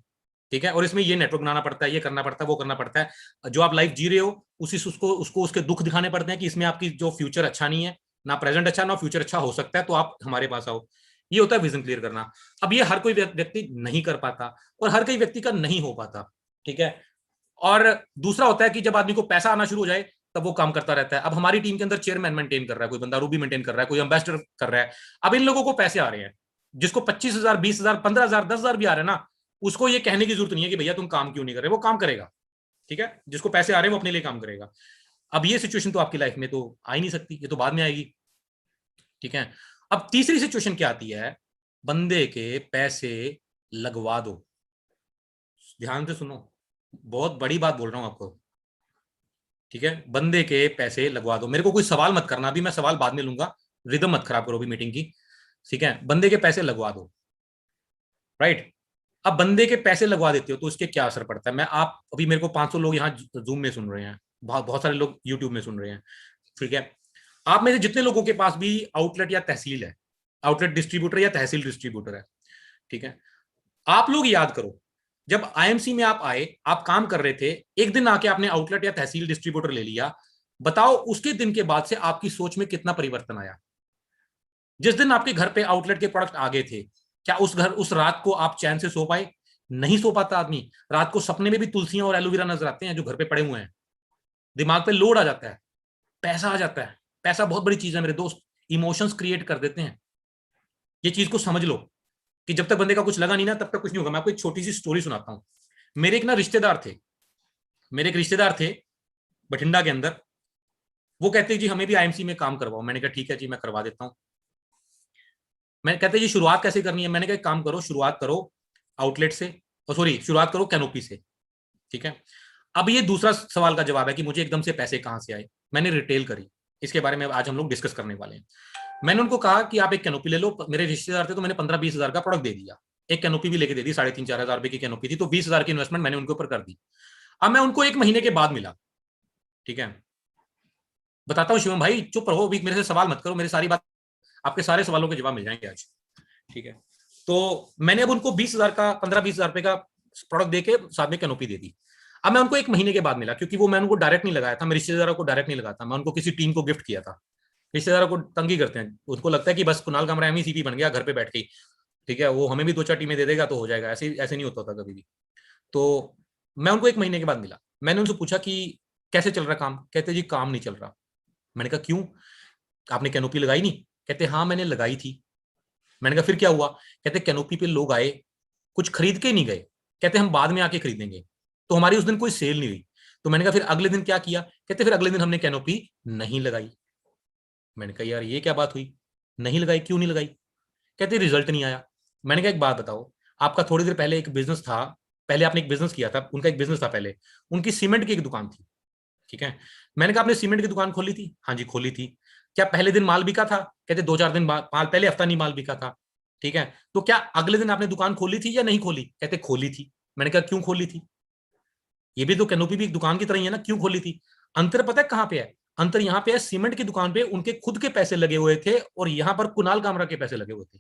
[SPEAKER 1] ठीक है, और इसमें ये नेटवर्क बनाना पड़ता है, ये करना पड़ता है, वो करना पड़ता है। जो आप लाइफ जी रहे हो उसी उसको उसको उसके दुख दिखाने पड़ते हैं कि इसमें आपकी जो फ्यूचर अच्छा नहीं है, ना प्रेजेंट अच्छा ना फ्यूचर अच्छा हो सकता है, तो आप हमारे पास आओ। ये होता है विजन क्लियर करना। अब ये हर कोई व्यक्ति नहीं कर पाता, और हर कोई व्यक्ति का नहीं हो पाता। ठीक है, और दूसरा होता है कि जब आदमी को पैसा आना शुरू हो जाए तब वो काम करता रहता है। अब हमारी टीम के अंदर चेयरमैन मेंटेन कर रहा है, कोई बंदा रूबी मेंटेन कर रहा है, कोई एम्बेसडर कर रहा है। अब इन लोगों को पैसे आ रहे हैं, जिसको 25,000 20,000 15,000 10,000 भी आ रहे हैं ना, उसको ये कहने की जरूरत नहीं है कि भैया तुम काम क्यों नहीं कर रहे, वो काम करेगा। ठीक है, जिसको पैसे आ रहे हैं वो अपने लिए काम करेगा। अब ये सिचुएशन तो आपकी लाइफ में तो आ ही नहीं सकती, ये तो बाद में आएगी। ठीक है, अब तीसरी सिचुएशन क्या आती है, बंदे के पैसे लगवा दो। ध्यान से सुनो, बहुत बड़ी बात बोल रहा हूं आपको। ठीक है, बंदे के पैसे लगवा दो। मेरे को कोई सवाल मत करना, अभी मैं सवाल बाद में लूंगा, रिदम मत खराब करो अभी मीटिंग की। ठीक है, बंदे के पैसे लगवा दो। राइट, अब बंदे के पैसे लगवा देते हो तो इसके क्या असर पड़ता है। मैं आप अभी मेरे को 500 लोग यहाँ जूम में सुन रहे हैं, बहुत बहुत सारे लोग यूट्यूब में सुन रहे हैं। ठीक है, आप में से जितने लोगों के पास भी आउटलेट या तहसील है, आउटलेट डिस्ट्रीब्यूटर या तहसील डिस्ट्रीब्यूटर है, ठीक है, आप लोग याद करो, जब आईएमसी में आप आए, आप काम कर रहे थे, एक दिन आके आपने आउटलेट या तहसील डिस्ट्रीब्यूटर ले लिया, बताओ उसके दिन के बाद से आपकी सोच में कितना परिवर्तन आया। जिस दिन आपके घर पे आउटलेट के प्रोडक्ट आ गए थे, क्या उस रात को आप चैन से सो पाए। नहीं सो पाता आदमी। रात को सपने में भी तुलसियां और एलोवेरा नजर आते हैं जो घर पे पड़े हुए हैं। दिमाग पे लोड आ जाता है, पैसा आ जाता है। पैसा बहुत बड़ी चीज है मेरे दोस्त, इमोशंस क्रिएट कर देते हैं। ये चीज को समझ लो कि जब तक बंदे का कुछ लगा नहीं ना तब तक कुछ नहीं होगा। मैं आपको एक छोटी सी स्टोरी सुनाता हूँ। मेरे एक ना रिश्तेदार थे, मेरे एक रिश्तेदार थे बठिंडा के अंदर। वो कहते जी हमें भी आईएमसी में काम करवाओ। मैंने कहा ठीक है जी मैं करवा देता हूँ। मैं कहते जी शुरुआत कैसे करनी है। मैंने कहा काम करो, शुरुआत करो आउटलेट से, सॉरी शुरुआत करो कैनोपी से। ठीक है, अब ये दूसरा सवाल का जवाब है कि मुझे एकदम से पैसे कहां से आए। मैंने रिटेल करी, इसके बारे में आज हम लोग डिस्कस करने वाले हैं। मैंने उनको कहा कि आप एक कैनोपी ले लो। मेरे रिश्तेदार थे तो मैंने 15-20 हजार का प्रोडक्ट दे दिया। एक कैनोपी भी लेके दे दी, 3,500-4,000 रुपए की कैनोपी थी, तो 20,000 की इन्वेस्टमेंट मैंने उनके ऊपर कर दी। अब मैं उनको 1 महीने के बाद मिला। ठीक है, बताता हूँ शिवम भाई, चुप रहो, अभी मेरे से सवाल मत करो, मेरी सारी बात, आपके सारे सवालों के जवाब मिल जाएंगे आज। ठीक है, तो मैंने अब उनको 20,000 का 15-20 हजार रुपए का प्रोडक्ट देके साथ में कैनोपी दे दी। अब मैं उनको 1 महीने के बाद मिला, क्योंकि वो मैं उनको डायरेक्ट नहीं लगाया था, मैं रिश्तेदारों को डायरेक्ट नहीं लगाता, मैं उनको किसी टीम को गिफ्ट किया था। रिश्तेदारों को तंगी करते हैं, उनको लगता है कि बस कुणाल कामरा एमईसीपी बन गया घर पे बैठ के ही, ठीक है, वो हमें भी 2-4 टीमें दे देगा तो हो जाएगा। ऐसे ऐसे नहीं होता था कभी भी। तो मैं उनको 1 महीने के बाद मिला। मैंने उनसे पूछा कि कैसे चल रहा काम। कहते जी काम नहीं चल रहा। मैंने कहा क्यों, आपने कैनोपी लगाई नहीं। कहते हाँ मैंने लगाई थी। मैंने कहा फिर क्या हुआ। कहते कैनोपी पे लोग आए, कुछ खरीद के नहीं गए, कहते हम बाद में आके खरीदेंगे। तो हमारी उस दिन कोई सेल नहीं हुई। तो मैंने कहा फिर अगले दिन क्या किया। कहते फिर अगले दिन हमने कैनोपी नहीं लगाई। मैंने कहा यार ये क्या बात हुई, नहीं लगाई, क्यों नहीं लगाई। कहते रिजल्ट नहीं आया। मैंने कहा एक बात बताओ, आपका थोड़ी देर पहले एक बिजनेस था, पहले आपने एक बिजनेस किया था, उनका एक बिजनेस था पहले, उनकी सीमेंट की एक दुकान थी। ठीक है, मैंने कहा आपने सीमेंट की दुकान खोली थी। हाँ जी खोली थी। क्या पहले दिन माल बिका था? कहते 2-4 दिन माल पहले हफ्ता नहीं माल बिका था। ठीक है, तो क्या अगले दिन आपने दुकान खोली थी या नहीं खोली? कहते खोली थी। मैंने कहा क्यों खोली थी? ये भी तो कैनोपी भी एक दुकान की तरह ही है ना, क्यों खोली थी? अंतर पता है कहां पे है? अंतर यहां पे है, सीमेंट की दुकान पे उनके खुद के पैसे लगे हुए थे और यहां पर कुणाल कामरा के पैसे लगे हुए थे।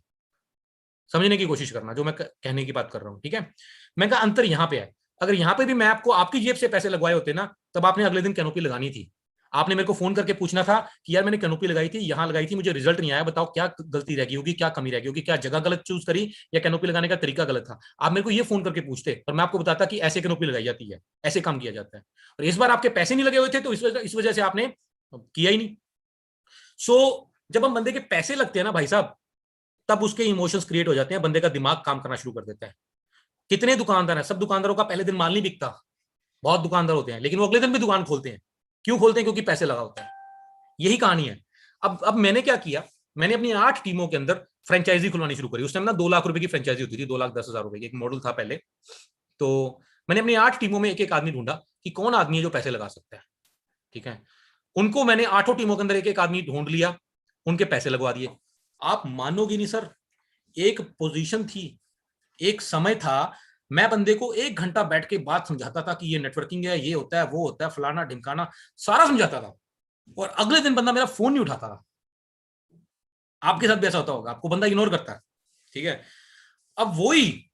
[SPEAKER 1] समझने की कोशिश करना जो मैं कहने की बात कर रहा हूं, ठीक है? मैं कहा अंतर यहां पे है। अगर यहां पे भी मैं आपको आपकी जेब से पैसे लगवाए होते ना, तब आपने अगले दिन कैनोपी लगानी थी। आपने मेरे को फोन करके पूछना था कि यार मैंने कैनोपी लगाई थी, यहां लगाई थी, मुझे रिजल्ट नहीं आया, बताओ क्या गलती रह गई होगी, क्या कमी रह गई होगी, क्या जगह गलत चूज करी या कैनोपी लगाने का तरीका गलत था। आप मेरे को ये फोन करके पूछते और मैं आपको बताता कि ऐसे कैनोपी लगाई जाती है, ऐसे काम किया जाता है। और इस बार आपके पैसे नहीं लगे हुए थे तो इस वजह से आपने किया ही नहीं। सो जब हम बंदे के पैसे लगते हैं ना भाई साहब, तब उसके इमोशंस क्रिएट हो जाते हैं, बंदे का दिमाग काम करना शुरू कर देता है। कितने दुकानदार हैं? सब दुकानदारों का पहले दिन माल नहीं बिकता। बहुत दुकानदार होते हैं लेकिन वो अगले दिन भी दुकान खोलते हैं। क्यों खोलते हैं? क्योंकि पैसे लगा होता है। यही कहानी है। अब मैंने क्या किया, मैंने अपनी 8 टीमों के अंदर फ्रेंचाइजी खुलवानी शुरू करी। उस टाइम ना 2 लाख रुपए की फ्रेंचाइजी होती थी, 2,10,000 रुपए की एक मॉडल था पहले। तो मैंने अपनी 8 टीमों में एक एक आदमी ढूंढा कि कौन आदमी है जो पैसे लगा सकता है। ठीक है, उनको मैंने 8 टीमों के अंदर एक एक आदमी ढूंढ लिया, उनके पैसे लगवा दिए। आप मानोगे नहीं सर, एक पोजीशन थी, एक समय था, मैं बंदे को 1 घंटा बैठ के बात समझाता था कि ये नेटवर्किंग है, ये होता है, वो होता है, फलाना ढिमकाना, सारा समझाता था। और अगले दिन बंदा मेरा फोन नहीं उठाता था। आपके साथ भी ऐसा होता होगा, आपको बंदा इग्नोर करता है। ठीक है, अब वही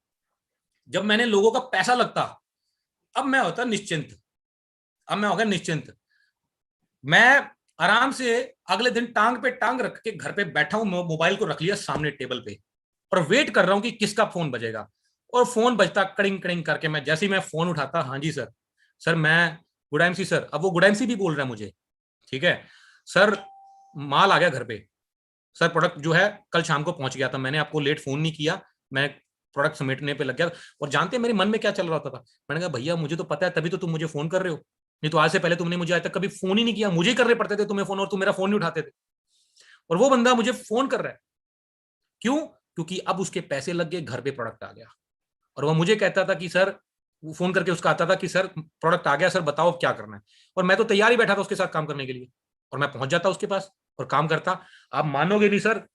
[SPEAKER 1] जब मैंने लोगों का पैसा लगता, अब मैं होता निश्चिंत। अब मैं हो गया निश्चिंत। मैं आराम से अगले दिन टांग पे टांग रख के घर पे बैठा हूं, मोबाइल को रख लिया सामने टेबल पे और वेट कर रहा हूं कि किसका फोन बजेगा। और फोन बजता कड़िंग कड़िंग करके, मैं जैसे ही मैं फोन उठाता, हाँ जी सर, सर मैं गुड एमसी सर। अब वो गुड एमसी भी बोल रहा है मुझे। ठीक है सर, माल आ गया घर पे सर, प्रोडक्ट जो है कल शाम को पहुंच गया था, मैंने आपको लेट फोन नहीं किया, मैं प्रोडक्ट समेटने पे लग गया। और जानते हैं मेरे मन में क्या चल रहा होता था? मैंने कहा भैया मुझे तो पता है, तभी तो तुम मुझे फोन कर रहे हो, नहीं तो आज से पहले तुमने मुझे आज तक कभी फोन ही नहीं किया, मुझे ही करने पड़ते थे तुम्हें फोन, और तुम मेरा फोन नहीं उठाते थे। और वो बंदा मुझे फोन कर रहा है, क्यों? क्योंकि अब उसके पैसे लग गए, घर पे प्रोडक्ट आ गया। और वो मुझे कहता था कि सर, वो फोन करके उसका आता था कि सर प्रोडक्ट आ गया, सर बताओ अब क्या करना है। और मैं तो तैयार ही बैठा था उसके साथ काम करने के लिए, और मैं पहुंच जाता उसके पास और काम करता। आप मानोगे नहीं सर,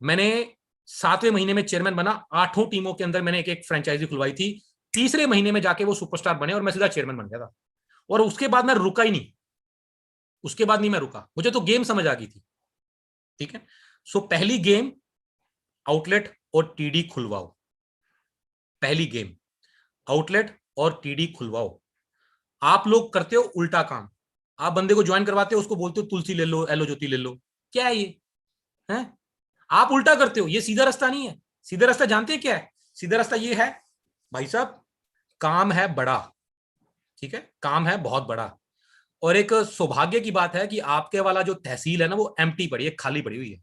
[SPEAKER 1] मैंने 7वें महीने में चेयरमैन बना, 8 टीमों के अंदर मैंने एक एक फ्रेंचाइजी खुलवाई थी। तीसरे महीने में जाके वो सुपरस्टार बने और मैं सीधा चेयरमैन बन गया था। और उसके बाद मैं रुका ही नहीं, उसके बाद नहीं मैं रुका, मुझे तो गेम समझ आ गई थी। ठीक है, सो पहली गेम, आउटलेट और टीडी खुलवाओ। पहली गेम, आउटलेट और टीडी खुलवाओ। आप लोग करते हो उल्टा काम। आप बंदे को ज्वाइन करवाते हो, उसको बोलते हो तुलसी ले लो, एलो ज्योति ले लो, क्या है ये? है, आप उल्टा करते हो, ये सीधा रास्ता नहीं है। सीधा रास्ता जानते हैं क्या है? सीधा रास्ता ये है भाई साहब, काम है बड़ा। ठीक है, काम है बहुत बड़ा। और एक सौभाग्य की बात है कि आपके वाला जो तहसील है ना, वो एम्प्टी पड़ी है, खाली पड़ी हुई है।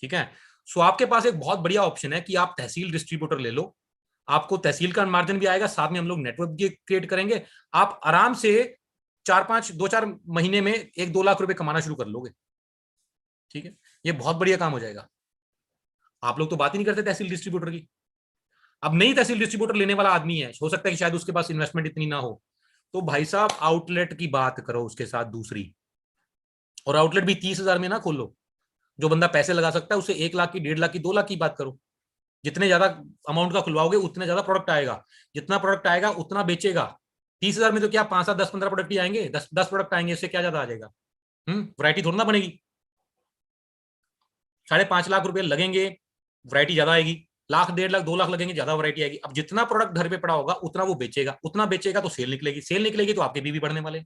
[SPEAKER 1] ठीक है, सो आपके पास एक बहुत बढ़िया ऑप्शन है कि आप तहसील डिस्ट्रीब्यूटर ले लो। आपको तहसील का मार्जिन भी आएगा, साथ में हम लोग नेटवर्क भी क्रिएट करेंगे। आप आराम से 2-4 महीने में 1-2 लाख रुपए कमाना शुरू कर लोगे। ठीक है, ये बहुत बढ़िया काम हो जाएगा। आप लोग तो बात ही नहीं करते तहसील डिस्ट्रीब्यूटर की। अब नई तहसील डिस्ट्रीब्यूटर लेने वाला आदमी है, हो सकता है कि शायद उसके पास इन्वेस्टमेंट इतनी ना हो, तो भाई साहब आउटलेट की बात करो उसके साथ दूसरी। और आउटलेट भी 30,000 में ना खोलो। जो बंदा पैसे लगा सकता है उसे 1 लाख की, 1.5 लाख की, 2 लाख की बात करो। जितने ज्यादा अमाउंट का खुलवाओगे उतने ज्यादा प्रोडक्ट आएगा, जितना प्रोडक्ट आएगा उतना बेचेगा। 30,000 में तो क्या 5, 7, 10, 15 प्रोडक्ट ही आएंगे, 10 प्रोडक्ट आएंगे, इससे क्या ज्यादा आ जाएगा? वैरायटी थोड़ी ना बनेगी। 5.5 लाख रुपए लगेंगे, वैरायटी ज्यादा आएगी। लाख, 1.5 लाख, 2 लाख लगेंगे, ज्यादा वैरायटी आएगी। अब जितना प्रोडक्ट घर पे पड़ा होगा उतना वो बेचेगा, उतना बेचेगा तो सेल निकलेगी, सेल निकलेगी तो आपके भी बढ़ने वाले।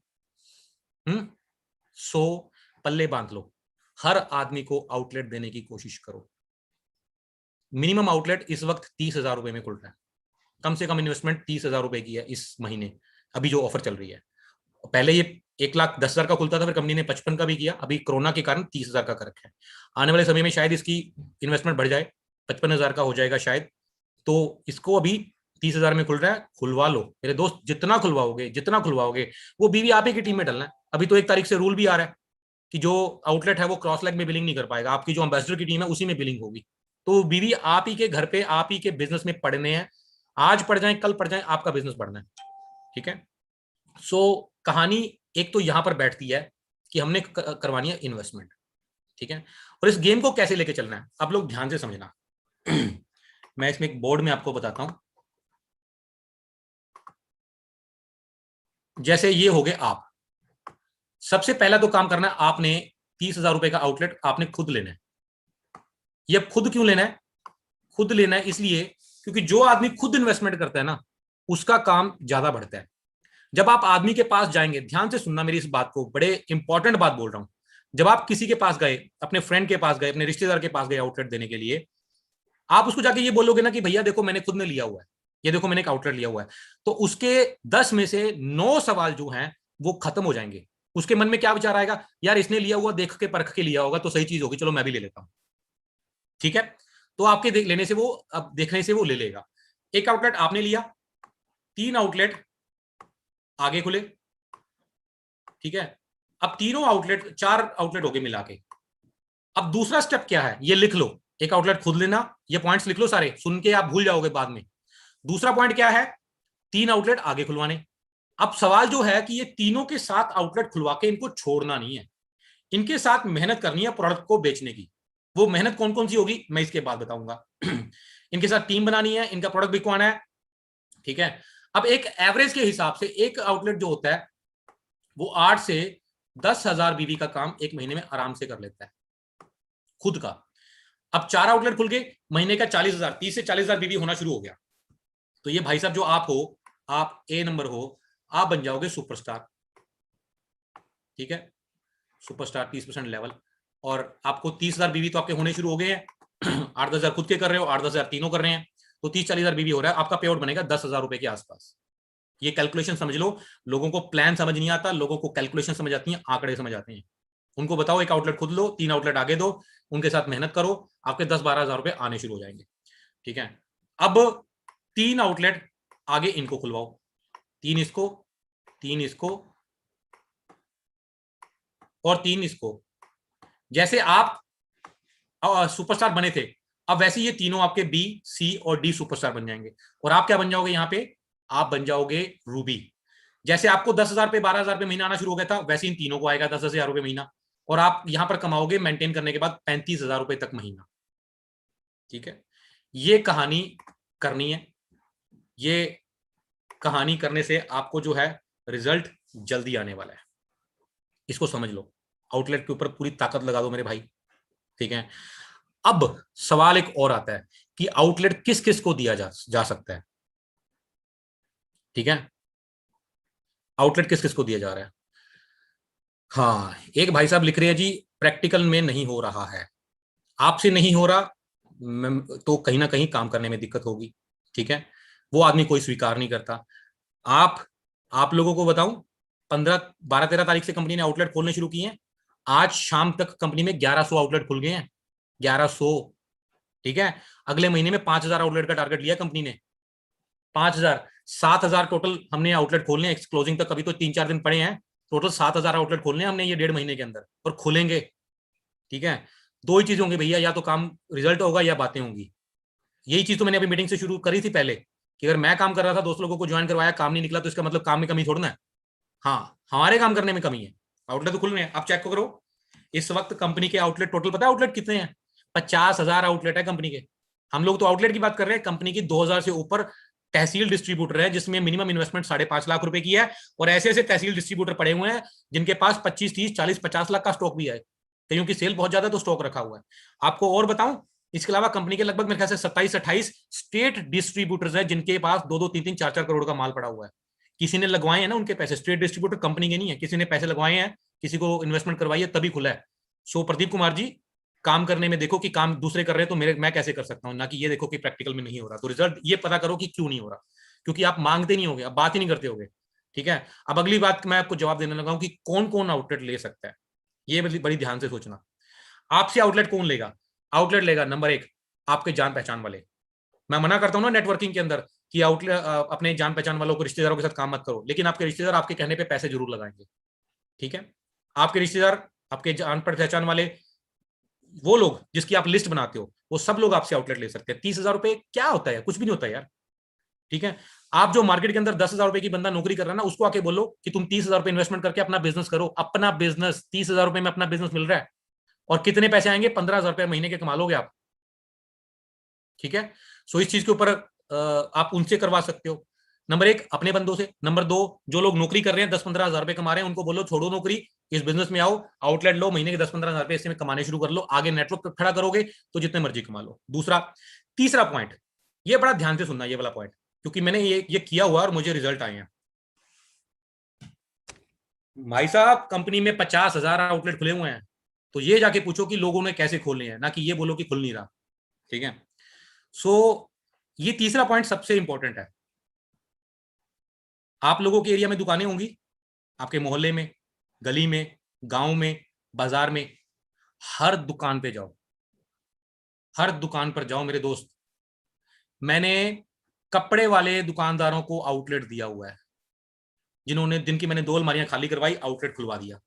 [SPEAKER 1] सो पल्ले बांध लो, हर आदमी को आउटलेट देने की कोशिश करो। मिनिमम आउटलेट इस वक्त 30,000 रुपए में खुल रहा है। कम से कम इन्वेस्टमेंट 30,000 रुपए की है इस महीने, अभी जो ऑफर चल रही है। पहले ये 1,10,000 का खुलता था, फिर कंपनी ने 55 का भी किया, अभी कोरोना के कारण 30,000 का कर रखा है। आने वाले समय में शायद इसकी इन्वेस्टमेंट बढ़ जाए, 55,000 का हो जाएगा शायद। तो इसको अभी 30,000 में खुल रहा है, खुलवा लो मेरे दोस्त, जितना खुलवाओगे जितना खुलवाओगे। वो बीवी आप ही की टीम में डलना है। अभी तो 1 तारीख से रूल भी आ रहा है कि जो आउटलेट है वो क्रॉस लेग में बिलिंग नहीं कर पाएगा, आपकी जो एम्बेसडर की टीम है उसी में बिलिंग होगी। तो बीवी आप ही के घर पे, आप ही के बिजनेस में पढ़ने हैं। आज पढ़ जाए, कल पढ़ जाए, आपका बिजनेस बढ़ना है। ठीक है, सो कहानी एक तो यहां पर बैठती है कि हमने करवानी है इन्वेस्टमेंट। ठीक है, और इस गेम को कैसे लेके चलना है आप लोग ध्यान से समझना। मैं इसमें एक बोर्ड में आपको बताता हूं। जैसे ये हो गए आप, सबसे पहला तो काम करना है आपने 30,000 रुपए का आउटलेट आपने खुद लेना है। ये खुद क्यों लेना है? खुद लेना है इसलिए क्योंकि जो आदमी खुद इन्वेस्टमेंट करता है ना, उसका काम ज्यादा बढ़ता है। जब आप आदमी के पास जाएंगे, ध्यान से सुनना मेरी इस बात को, बड़े इंपॉर्टेंट बात बोल रहा हूं। जब आप किसी के पास गए, अपने फ्रेंड के पास गए, अपने रिश्तेदार के पास गए आउटलेट देने के लिए, आप उसको जाके ये बोलोगे ना कि भैया देखो मैंने खुद ने लिया हुआ है, ये देखो मैंने एक आउटलेट लिया हुआ है, तो उसके 10 में से 9 सवाल जो हैं वो खत्म हो जाएंगे। उसके मन में क्या विचार आएगा, यार इसने लिया हुआ देख के परख के लिया होगा तो सही चीज होगी, चलो मैं भी ले लेता हूं। ठीक है, तो आपके लेने से वो, अब देखने से वो ले लेगा। एक आउटलेट आपने लिया, 3 आउटलेट आगे खुले। ठीक है, अब तीनों आउटलेट, 4 आउटलेट हो गए मिला के। अब दूसरा स्टेप क्या है ये लिख लो, एक आउटलेट खुद लेना, ये पॉइंट्स लिख लो सारे, सुन के आप भूल जाओगे बाद में। दूसरा पॉइंट क्या है, 3 आउटलेट आगे खुलवाने। अब सवाल जो है कि ये तीनों के साथ आउटलेट खुलवा के इनको छोड़ना नहीं है, इनके साथ मेहनत करनी है प्रोडक्ट को बेचने की। वो मेहनत कौन कौन सी होगी मैं इसके बाद बताऊंगा। इनके साथ टीम बनानी है, इनका प्रोडक्ट बिकवाना है। ठीक है, अब एक एवरेज के हिसाब से एक आउटलेट जो होता है वो 8 से 10,000 बीवी का काम एक महीने में आराम से कर लेता है खुद का। अब 4 आउटलेट खुल गए, महीने का 40,000, 30 से 40,000 बीवी होना शुरू हो गया। तो ये भाई साहब जो आप हो, आप ए नंबर हो, आप बन जाओगे सुपरस्टार। ठीक है, सुपरस्टार 30% लेवल, और आपको 30,000 बीवी तो आपके होने शुरू हो गए हैं। 8-10,000 खुद के कर रहे हो, 8-10,000 तीनों कर रहे हैं, तो 30-40,000 बीवी हो रहा है। आपका पे आउट बनेगा 10,000 रुपए के आसपास। ये कैलकुलेशन समझ लो। लोगों को प्लान समझ नहीं आता, लोगों को कैलकुलेशन समझ आती है, आंकड़े समझ आते हैं। उनको बताओ एक आउटलेट खुद लो, 3 आउटलेट आगे दो, उनके साथ मेहनत करो, आपके 10-12,000 रुपए आने शुरू हो जाएंगे। ठीक है, अब 3 आउटलेट आगे इनको खुलवाओ, 3 इसको, 3 इसको और 3 इसको। जैसे आप सुपरस्टार बने थे, अब वैसे ये तीनों आपके बी, सी और डी सुपरस्टार बन जाएंगे। और आप क्या बन जाओगे यहाँ पे, आप बन जाओगे रूबी। जैसे आपको 10,000 पे 12,000 पे महीना आना शुरू हो गया था, वैसे इन तीनों को आएगा 10,000 रुपए महीना, और आप यहां पर कमाओगे मेंटेन करने के बाद 35,000 रुपए तक महीना। ठीक है, ये कहानी करनी है। ये कहानी करने से आपको जो है रिजल्ट जल्दी आने वाला है, इसको समझ लो। आउटलेट के ऊपर पूरी ताकत लगा दो मेरे भाई। ठीक है, अब सवाल एक और आता है कि आउटलेट किस किस को दिया जा सकता है। ठीक है, आउटलेट किस किस को दिया जा रहा है। हाँ, एक भाई साहब लिख रहे हैं जी प्रैक्टिकल में नहीं हो रहा है। आपसे नहीं हो रहा, तो कहीं ना कहीं काम करने में दिक्कत होगी। ठीक है, वो आदमी कोई स्वीकार नहीं करता। आप आप लोगों को बताऊं, 12-13 तारीख से कंपनी ने आउटलेट खोलने शुरू किए हैं। आज शाम तक कंपनी में 1100 आउटलेट खुल गए हैं, 1100। ठीक है, अगले महीने में 5,000 आउटलेट का टारगेट लिया कंपनी ने। 5,000, 7,000 टोटल हमने आउटलेट खोलने हैं क्लोजिंग तक, अभी तो 3-4 दिन पड़े हैं। टोटल 7,000 आउटलेट खोलने हैं हमने ये 1.5 महीने के अंदर, और खोलेंगे। ठीक है, दो ही चीज होंगी भैया, या तो काम रिजल्ट होगा या बातें होंगी। यही चीज तो मैंने अभी मीटिंग से शुरू करी थी पहले, कि अगर मैं काम कर रहा था, दोस्त लोगों को ज्वाइन करवाया, काम नहीं निकला, तो इसका मतलब काम में कमी थोड़ा ना है। हाँ, हमारे काम करने में कमी है। आउटलेट तो खुल रहे हैं, आप चेक करो। इस वक्त कंपनी के आउटलेट टोटल पता है आउटलेट कितने हैं? 50,000 आउटलेट है कंपनी के। हम लोग तो आउटलेट की बात कर रहे हैं, कंपनी की 2,000 से ऊपर तहसील डिस्ट्रीब्यूटर है, जिसमें मिनिमम इन्वेस्टमेंट 5.5 लाख रुपए की है। और ऐसे ऐसे तहसील डिस्ट्रीब्यूटर पड़े हुए हैं जिनके पास 25, 30, 40, 50 लाख का स्टॉक भी है। कईयों की सेल बहुत ज्यादा तो स्टॉक रखा हुआ है। आपको और बताऊं, इसके अलावा कंपनी के लगभग मेरे ख्याल से 27-28 स्टेट डिस्ट्रीब्यूटर्स हैं जिनके पास 2-2, 3-3, 4-4 करोड़ का माल पड़ा हुआ है। किसी ने लगवाए हैं ना उनके पैसे, स्टेट डिस्ट्रीब्यूटर कंपनी के नहीं है, किसी ने पैसे लगवाए हैं, किसी को इन्वेस्टमेंट करवाई है तभी खुला है। सो प्रदीप कुमार जी, काम करने में देखो कि काम दूसरे कर रहे हैं तो मैं कैसे कर सकता हूं, ना कि ये देखो कि प्रैक्टिकल में नहीं हो रहा। तो रिजल्ट ये पता करो कि क्यों नहीं हो रहा, क्योंकि आप मांगते नहीं होगे, आप बात ही नहीं करते होगे। ठीक है, अब अगली बात मैं आपको जवाब देने लगा हूं कि कौन कौन आउटलेट ले सकता है। ये बड़ी ध्यान से सोचना। आपसे आउटलेट कौन लेगा? आउटलेट लेगा नंबर 1 आपके जान पहचान वाले। मैं मना करता हूं ना नेटवर्किंग के अंदर कि आउटलेट अपने जान पहचान वालों को, रिश्तेदारों के साथ काम मत करो, लेकिन आपके रिश्तेदार आपके कहने पे पैसे जरूर लगाएंगे। ठीक है, आपके रिश्तेदार, आपके जान पहचान वाले, वो लोग जिसकी आप लिस्ट बनाते हो, वो सब लोग आपसे आउटलेट ले सकते हैं। 30,000 रुपए क्या होता है? कुछ भी नहीं होता यार। ठीक है, आप जो मार्केट के अंदर 10,000 रुपए की बंदा नौकरी कर रहा है ना, उसको आके बोलो कि तुम 30,000 रुपए इन्वेस्टमेंट करके अपना बिजनेस करो, अपना बिजनेस 30,000 रुपए में अपना बिजनेस मिल रहा है, और कितने पैसे आएंगे, 15,000 रुपए महीने के कमा लोगे आप। ठीक है, सो इस चीज के ऊपर आप उनसे करवा सकते हो। नंबर एक, अपने बंदों से। नंबर दो, जो लोग नौकरी कर रहे हैं 10-15,000 रुपए कमा रहे हैं, उनको बोलो छोड़ो नौकरी, इस बिजनेस में आओ, आउटलेट लो, महीने के 10-15,000 रुपए इससे में कमाने शुरू कर लो, आगे नेटवर्क खड़ा करोगे तो जितने मर्जी कमा लो। दूसरा, तीसरा पॉइंट, ये बड़ा ध्यान से सुनना, ये वाला पॉइंट, क्योंकि मैंने ये किया हुआ और मुझे रिजल्ट आए हैं। भाई साहब, कंपनी में 50,000 आउटलेट खुले हुए हैं, तो ये जाके पूछो कि लोगों ने कैसे खोले हैं, ना कि ये बोलो कि खुल नहीं रहा। ठीक है, सो ये तीसरा पॉइंट सबसे इंपॉर्टेंट है। आप लोगों के एरिया में दुकानें होंगी, आपके मोहल्ले में, गली में, गांव में, बाजार में, हर दुकान पे जाओ, हर दुकान पर जाओ मेरे दोस्त। मैंने कपड़े वाले दुकानदारों को आउटलेट दिया हुआ है, जिन्होंने, जिनकी मैंने 2 अलमारियां खाली करवाई, आउटलेट खुलवा दिया।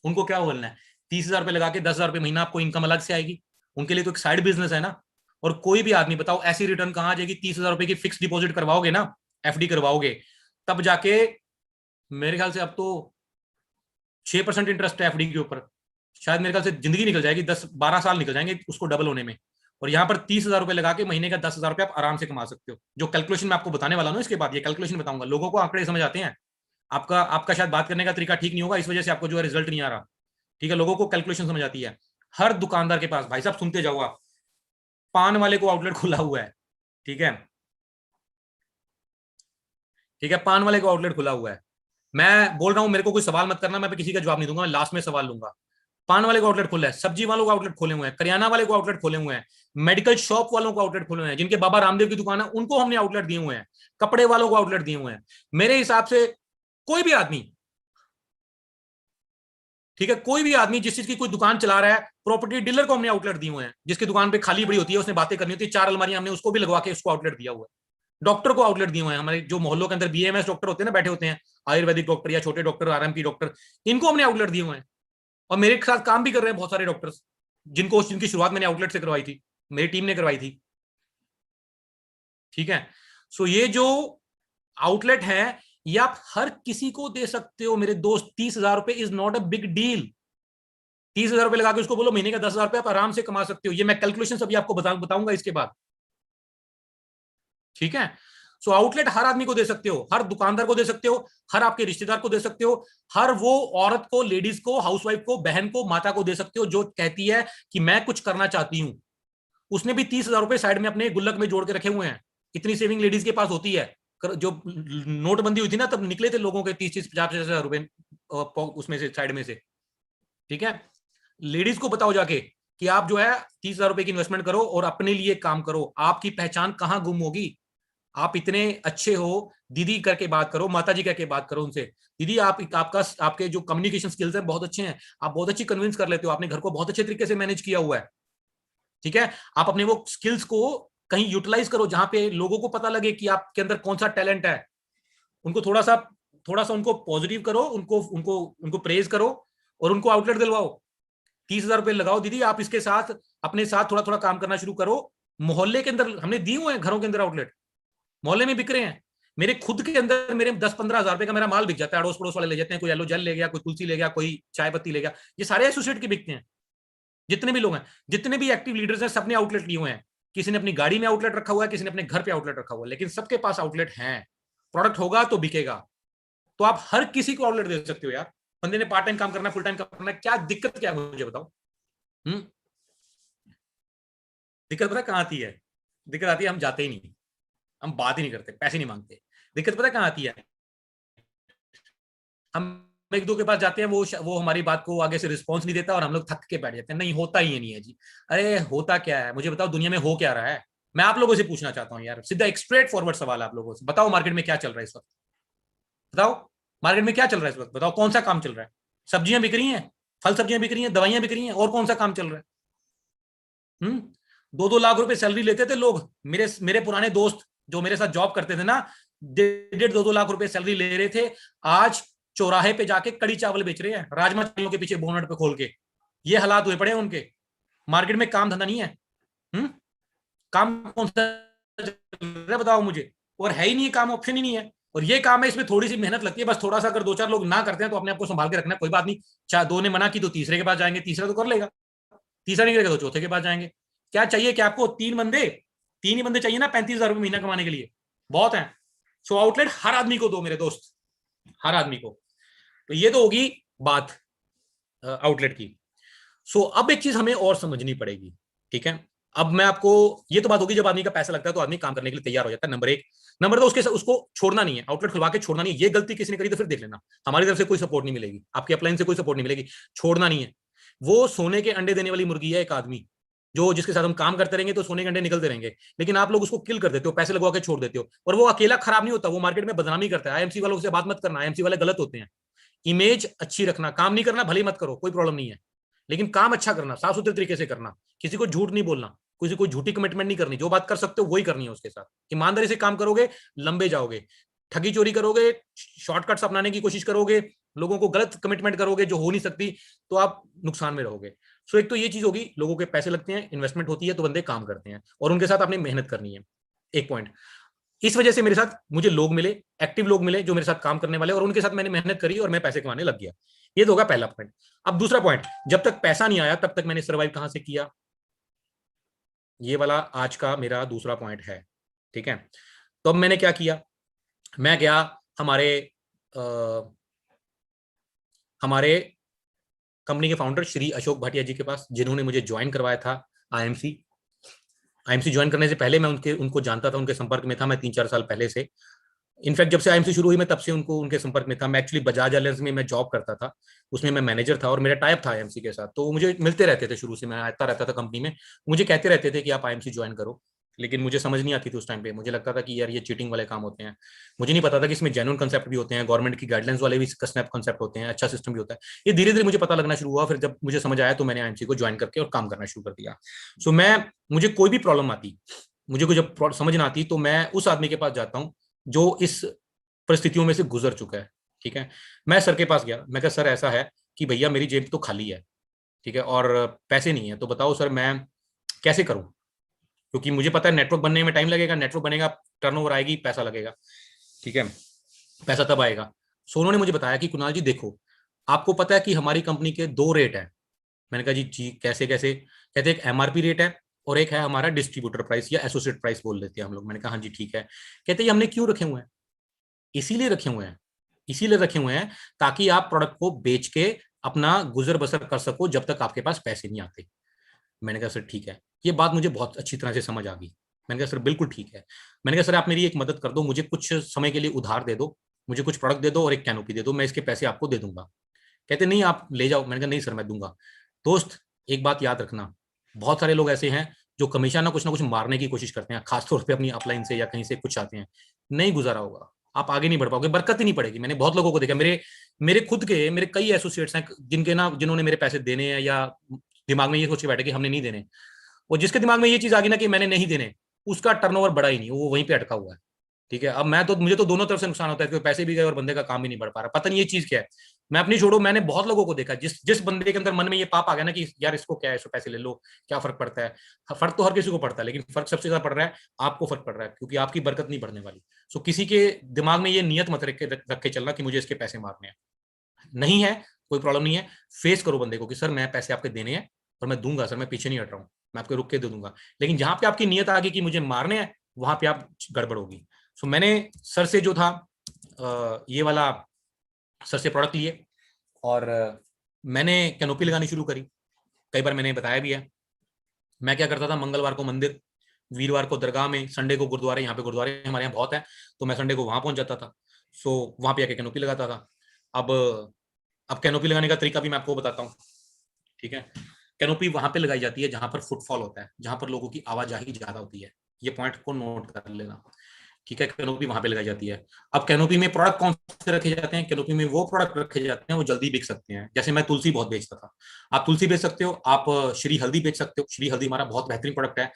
[SPEAKER 1] उनको क्या बोलना है, 30,000 रुपए लगा के 10,000 रुपए महीना आपको इनकम अलग से आएगी, उनके लिए तो एक साइड बिजनेस है ना। और कोई भी आदमी बताओ, ऐसी रिटर्न कहां आ जाएगी, 30,000 रुपए की फिक्स डिपॉजिट करवाओगे ना, एफडी करवाओगे, तब जाके मेरे ख्याल से अब तो 6% इंटरेस्ट है एफडी के ऊपर, शायद मेरे ख्याल से जिंदगी निकल जाएगी, 10-12 साल निकल जाएंगे उसको डबल होने में। और यहाँ पर 30,000 रुपए लगा के महीने का 10,000 रुपए आप आराम से कमा सकते हो। जो कैलकुलेशन मैं आपको बताने वाला हूँ इसके बाद, ये कैलकुलेशन बताऊंगा, लोगों को आंकड़े समझ आते हैं। आपका आपका शायद बात करने का तरीका ठीक नहीं होगा, इस वजह से आपको जो है रिजल्ट नहीं आ रहा। ठीक है, लोगों को कैलकुलेशन समझ आती है। हर दुकानदार के पास, भाई साहब सुनते जाओ आप, पान वाले को आउटलेट खुला हुआ है। ठीक है, ठीक है, पान वाले को आउटलेट खुला हुआ है। मैं बोल रहा हूं, मेरे को कोई सवाल मत करना, मैं किसी का जवाब नहीं दूंगा, मैं लास्ट में सवाल लूंगा। पान वाले को आउटलेट खोला है, सब्जी वालों को आउटलेट खोले हुए हैं, करियाना वाले को आउटलेट खोले हुए हैं, मेडिकल शॉप वालों को आउटलेट खोले हुए हैं, जिनके बाबा रामदेव की दुकान है उनको हमने आउटलेट दिए हुए हैं, कपड़े वालों को आउटलेट दिए हुए हैं। मेरे हिसाब से कोई भी आदमी, ठीक है, कोई भी आदमी जिस चीज की कोई दुकान चला रहा है, प्रॉपर्टी डीलर को हमने आउटलेट दिए हुए हैं, जिसकी दुकान पे खाली पड़ी होती है, उसने बातें करनी होती है, 4 अलमारियां हमने उसको भी लगवा के उसको आउटलेट दिया हुआ है। डॉक्टर को आउटलेट दिए हुए हैं, हमारे जो मोहल्लों के अंदर बीएमएस डॉक्टर होते हैं ना, बैठे होते हैं, आयुर्वेदिक डॉक्टर या छोटे डॉक्टर, आरएमपी डॉक्टर, इनको हमने आउटलेट दिए हुए हैं। और मेरे साथ काम भी कर रहे हैं बहुत सारे डॉक्टर्स, जिनकी शुरुआत मैंने आउटलेट से करवाई थी, मेरी टीम ने करवाई थी। ठीक है, सो ये जो आउटलेट है, ये आप हर किसी को दे सकते हो मेरे दोस्त। 30,000 रुपए is not a big deal. 30,000 रुपए लगा के उसको बोलो महीने का 10,000 रुपए आप आराम से कमा सकते हो। ये मैं कैलकुलेशन अभी आपको बताऊंगा इसके बाद। ठीक है, सो आउटलेट हर आदमी को दे सकते हो, हर दुकानदार को दे सकते हो, हर आपके रिश्तेदार को दे सकते हो, हर वो औरत को, लेडीज को, हाउसवाइफ को, बहन को, माता को दे सकते हो जो कहती है कि मैं कुछ करना चाहती हूं। उसने भी 30,000 रुपए साइड में अपने गुल्लक में जोड़ के रखे हुए हैं। इतनी सेविंग लेडीज के पास होती है। जो नोटबंदी हुई थी ना, तब निकले थे लोगों के 30-50 हजार रुपए उसमें से, साइड में से। ठीक है, लेडीज को बताओ जाके कि आप जो है 30,000 रुपए की इन्वेस्टमेंट करो और अपने लिए काम करो। आपकी पहचान कहां गुम होगी? आप इतने अच्छे हो, दीदी करके बात करो, माता जी करके बात करो उनसे, दीदी आपके जो कम्युनिकेशन स्किल्स हैं बहुत अच्छे हैं, आप बहुत अच्छी कन्विंस कर लेते हो, आपने घर को बहुत अच्छे तरीके से मैनेज किया हुआ है। ठीक है, आप अपने वो स्किल्स को कहीं यूटिलाइज करो जहां पे लोगों को पता लगे कि आपके अंदर कौन सा टैलेंट है। उनको थोड़ा सा उनको पॉजिटिव करो, उनको उनको उनको प्रेज करो और उनको आउटलेट दिलवाओ। 30,000 रुपए लगाओ दीदी, आप इसके साथ अपने साथ थोड़ा थोड़ा काम करना शुरू करो। मोहल्ले के अंदर हमने दिए हुए हैं, घरों के अंदर आउटलेट मोहल्ले में बिक रहे हैं। मेरे खुद के अंदर मेरे 10-15 हजार रुपए का मेरा माल बिक जाता है, अड़ोस पड़ोस वाले ले जाते हैं, कोई येलो जेल ले गया, कोई तुलसी ले गया, कोई चाय पत्ती ले गया, ये सारे एसोसिएट के बिकते हैं। जितने भी लोग हैं, जितने भी एक्टिव लीडर्स हैं, सबने आउटलेट लिए हुए हैं। किसी ने अपनी गाड़ी में आउटलेट रखा हुआ है, किसी ने अपने घर पे आउटलेट रखा हुआ है, लेकिन सबके पास आउटलेट है। प्रोडक्ट होगा तो बिकेगा। तो आप हर किसी को आउटलेट दे सकते हो यार। बंदे ने पार्ट टाइम काम करना, फुल टाइम काम करना, क्या दिक्कत क्या है मुझे बताओ। हम्म दिक्कत पता कहाँ आती है? दिक्कत आती है हम जाते ही नहीं, हम बात ही नहीं करते, पैसे नहीं मांगते। दिक्कत पता कहाँ आती है? हम एक दो के पास जाते हैं, वो हमारी बात को आगे से रिस्पॉन्स नहीं देता और हम लोग थक के बैठ जाते हैं, नहीं होता ही नहीं है जी। अरे होता क्या है मुझे बताओ, दुनिया में हो क्या रहा है? मैं आप लोगों से पूछना चाहता हूँ यार, सीधा एक स्ट्रेट फॉरवर्ड सवाल आप लोगों से, बताओ मार्केट में क्या चल रहा है इस वक्त? बताओ, मार्केट में क्या चल रहा है इस वक्त? बताओ कौन सा काम चल रहा है? सब्जियां बिक रही हैं, फल सब्जियां बिक रही हैं, दवाइयां बिक रही हैं, और कौन सा काम चल रहा है? 2-2 लाख रुपए सैलरी लेते थे लोग, मेरे मेरे पुराने दोस्त जो मेरे साथ जॉब करते थे ना, 1.5-2 लाख रुपए सैलरी ले रहे थे। आज चौराहे पे जाके कड़ी चावल बेच रहे हैं, राजमा चावलों के पीछे बोनट पे खोल के। ये हालात हुए पड़े हैं उनके। मार्केट में काम धंधा नहीं है। काम कौन सा चल रहा है बताओ मुझे? और है ही नहीं काम, ऑप्शन ही नहीं है। और ये काम है, इसमें थोड़ी सी मेहनत लगती है, बस थोड़ा सा अगर दो चार लोग ना करते हैं तो अपने आप को संभाल के रखना है, कोई बात नहीं। चाहे दो ने मना की तो तीसरे के पास जाएंगे, तीसरा तो कर लेगा, तीसरा नहीं करेगा तो चौथे के पास जाएंगे। क्या चाहिए कि आपको तीन बंदे, तीन ही बंदे चाहिए ना 35,000 रुपये महीना कमाने के लिए, बहुत है। सो आउटलेट हर आदमी को दो मेरे दोस्त, हर आदमी को। तो ये तो होगी बात आउटलेट की। सो अब एक चीज हमें और समझनी पड़ेगी, ठीक है। अब मैं आपको, ये तो बात होगी जब आदमी का पैसा लगता है तो आदमी काम करने के लिए तैयार हो जाता है, नंबर एक। नंबर दो, उसको छोड़ना नहीं है, आउटलेट खुलवा के छोड़ना नहीं है। ये गलती किसी ने करी तो फिर देख लेना, हमारी तरफ से कोई सपोर्ट नहीं मिलेगी, आपकी अपलाइन से कोई सपोर्ट नहीं मिलेगी। छोड़ना नहीं है। वो सोने के अंडे देने वाली मुर्गी है एक आदमी, जो जिसके साथ हम काम करते रहेंगे तो सोने के अंडे निकलते रहेंगे, लेकिन आप लोग उसको किल कर देते हो, पैसे लगवा के छोड़ देते हो। और वो अकेला खराब नहीं होता, वो मार्केट में बदनामी करता है। आईएमसी वालों से बात मत करना, आईएमसी वाले गलत होते हैं। इमेज अच्छी रखना, काम नहीं करना भले मत करो, कोई प्रॉब्लम नहीं है, लेकिन काम अच्छा करना, साफ सुथरे तरीके से करना, किसी को झूठ नहीं बोलना, किसी को झूठी कमिटमेंट नहीं करनी, जो बात कर सकते हो वही करनी है उसके साथ। ईमानदारी से काम करोगे, लंबे जाओगे। ठगी चोरी करोगे, शॉर्टकट्स अपनाने की कोशिश करोगे, लोगों को गलत कमिटमेंट करोगे जो हो नहीं सकती, तो आप नुकसान में रहोगे। सो एक तो ये चीज होगी, लोगों के पैसे लगते हैं, इन्वेस्टमेंट होती है तो बंदे काम करते हैं, और उनके साथ आपने मेहनत करनी है। एक पॉइंट, इस वजह से मेरे साथ मुझे लोग मिले, एक्टिव लोग मिले जो मेरे साथ काम करने वाले, और उनके साथ मैंने मेहनत करी और मैं पैसे कमाने लग गया। ये तो होगा पहला पॉइंट। अब दूसरा पॉइंट, जब तक पैसा नहीं आया तब तक मैंने सर्वाइव कहां से किया, ये वाला आज का मेरा दूसरा पॉइंट है, ठीक है। तो अब मैंने क्या किया, मैं गया हमारे हमारे कंपनी के फाउंडर श्री अशोक भाटिया जी के पास, जिन्होंने मुझे ज्वाइन करवाया था आईएमसी। आईएमसी ज्वाइन करने से पहले मैं उनको जानता था, उनके संपर्क में था मैं 3-4 साल पहले से। इनफैक्ट जब से आईएमसी शुरू हुई मैं तब से उनके संपर्क में था। मैं एक्चुअली बजाज एलायंस में मैं जॉब करता था, उसमें मैं मैनेजर था और मेरा टाइप था आईएमसी के साथ, तो मुझे मिलते रहते थे शुरू से, मैं आता रहता था कंपनी में। मुझे कहते रहते थे कि आप आईएमसी ज्वाइन करो, लेकिन मुझे समझ नहीं आती थी उस टाइम पे। मुझे लगता था कि यार ये चीटिंग वाले काम होते हैं। मुझे नहीं पता था कि इसमें जेन्युइन कंसेप्ट भी होते हैं, गवर्नमेंट की गाइडलाइंस वाले भी स्नैप कंसेप्ट होते हैं, अच्छा सिस्टम भी होता है। ये धीरे धीरे मुझे पता लगना शुरू हुआ, फिर जब मुझे समझ आया तो मैंने आईएमसी को ज्वाइन करके और काम करना शुरू कर दिया। सो मुझे कोई भी प्रॉब्लम आती, मुझे कोई जब समझ ना आती, तो मैं उस आदमी के पास जाता हूँ जो इस परिस्थितियों में से गुजर चुका है, ठीक है। मैं सर के पास गया, मैं कहा सर ऐसा है कि भैया मेरी जेब तो खाली है, ठीक है, और पैसे नहीं है, तो बताओ सर मैं कैसे करूं, क्योंकि मुझे पता है नेटवर्क बनने में टाइम लगेगा, नेटवर्क बनेगा, टर्नओवर आएगी, पैसा लगेगा, ठीक है, पैसा तब आएगा। सो उन्होंने मुझे बताया कि कुणाल जी देखो, आपको पता है कि हमारी कंपनी के दो रेट है। मैंने कहा जी जी कैसे कैसे, कहते एक एमआरपी रेट है और एक है हमारा डिस्ट्रीब्यूटर प्राइस या एसोसिएट प्राइस बोल देते हैं हम लोग। मैंने कहा हाँ जी ठीक है। कहते ये हमने क्यों रखे हुए हैं, इसीलिए रखे हुए हैं, इसीलिए रखे हुए हैं ताकि आप प्रोडक्ट को बेच के अपना गुजर बसर कर सको जब तक आपके पास पैसे नहीं आते। मैंने कहा सर ठीक है, ये बात मुझे बहुत अच्छी तरह से समझ आ गई। मैंने कहा सर बिल्कुल ठीक है। मैंने कहा सर आप मेरी एक मदद कर दो, मुझे कुछ समय के लिए उधार दे दो, मुझे कुछ प्रोडक्ट दे दो और एक कैनोपी दे दो, मैं इसके पैसे आपको दे दूंगा। कहते नहीं आप ले जाओ। मैंने कहा नहीं सर मैं दूंगा। दोस्त एक बात याद रखना, बहुत सारे लोग ऐसे हैं जो हमेशा ना कुछ मारने की कोशिश करते हैं, खासतौर पे अपनी अपलाइन से या कहीं से कुछ आते हैं, नहीं गुजारा होगा, आप आगे नहीं बढ़ पाओगे, बरकत ही नहीं पड़ेगी। मैंने बहुत लोगों को देखा, मेरे मेरे खुद के मेरे कई एसोसिएट्स हैं जिन्होंने मेरे पैसे देने हैं, या दिमाग में ये सोच के बैठे कि हमने नहीं देने, और जिसके दिमाग में ये चीज आ गई ना कि मैंने नहीं देने, उसका टर्नओवर बढ़ा ही नहीं, वो वहीं पे अटका हुआ है, ठीक है। अब मुझे तो दोनों तरफ से नुकसान होता है, क्योंकि पैसे भी गए और बंदे का काम भी नहीं बढ़ पा रहा। पता नहीं ये चीज क्या है। मैं अपनी छोड़ो, मैंने बहुत लोगों को देखा, जिस जिस बंदे के अंदर मन में ये पाप आ गया ना कि यार इसको क्या है, इसको पैसे ले लो, क्या फर्क पड़ता है। फर्क तो हर किसी को पड़ता है, लेकिन फर्क सबसे ज्यादा पड़ रहा है आपको, फर्क पड़ रहा है क्योंकि आपकी बरकत नहीं बढ़ने वाली। सो किसी के दिमाग में ये नियत मत रख के चलना कि मुझे इसके पैसे मारने हैं, नहीं है, कोई प्रॉब्लम नहीं है। फेस करो बंदे को कि सर मैं पैसे आपके देने हैं और मैं दूंगा सर, मैं पीछे नहीं हट रहा हूँ, मैं आपके रुक के दे दूंगा। लेकिन जहां पे आपकी नियत आ गई कि मुझे मारने हैं, वहां पे आप गड़बड़ होगी। सो मैंने सर से जो था ये वाला, सर से प्रोडक्ट लिए और मैंने कैनोपी लगानी शुरू करी। कई बार मैंने बताया भी है, मैं क्या करता था, मंगलवार को मंदिर, वीरवार को दरगाह में, संडे को गुरुद्वारे, यहाँ पे गुरुद्वारे हमारे यहाँ बहुत है, तो मैं संडे को वहां पहुंच जाता था। सो वहां पे आके कैनोपी लगाता था। अब अब कैनोपी लगाने का तरीका भी मैं आपको बताता हूँ, ठीक है। कैनोपी वहां पे लगाई जाती है जहां पर फुटफॉल होता है, जहां पर लोगों की आवाजाही ज्यादा होती है, ये पॉइंट को नोट कर लेना, ठीक है। कैनोपी वहां पे लगाई जाती है। अब कैनोपी में प्रोडक्ट कौन से रखे जाते हैं, कैनोपी में वो प्रोडक्ट रखे जाते हैं वो जल्दी बिक सकते हैं। जैसे मैं तुलसी बहुत बेचता था, आप तुलसी बेच सकते हो, आप श्री हल्दी बेच सकते हो, श्री हल्दी हमारा बहुत बेहतरीन प्रोडक्ट है।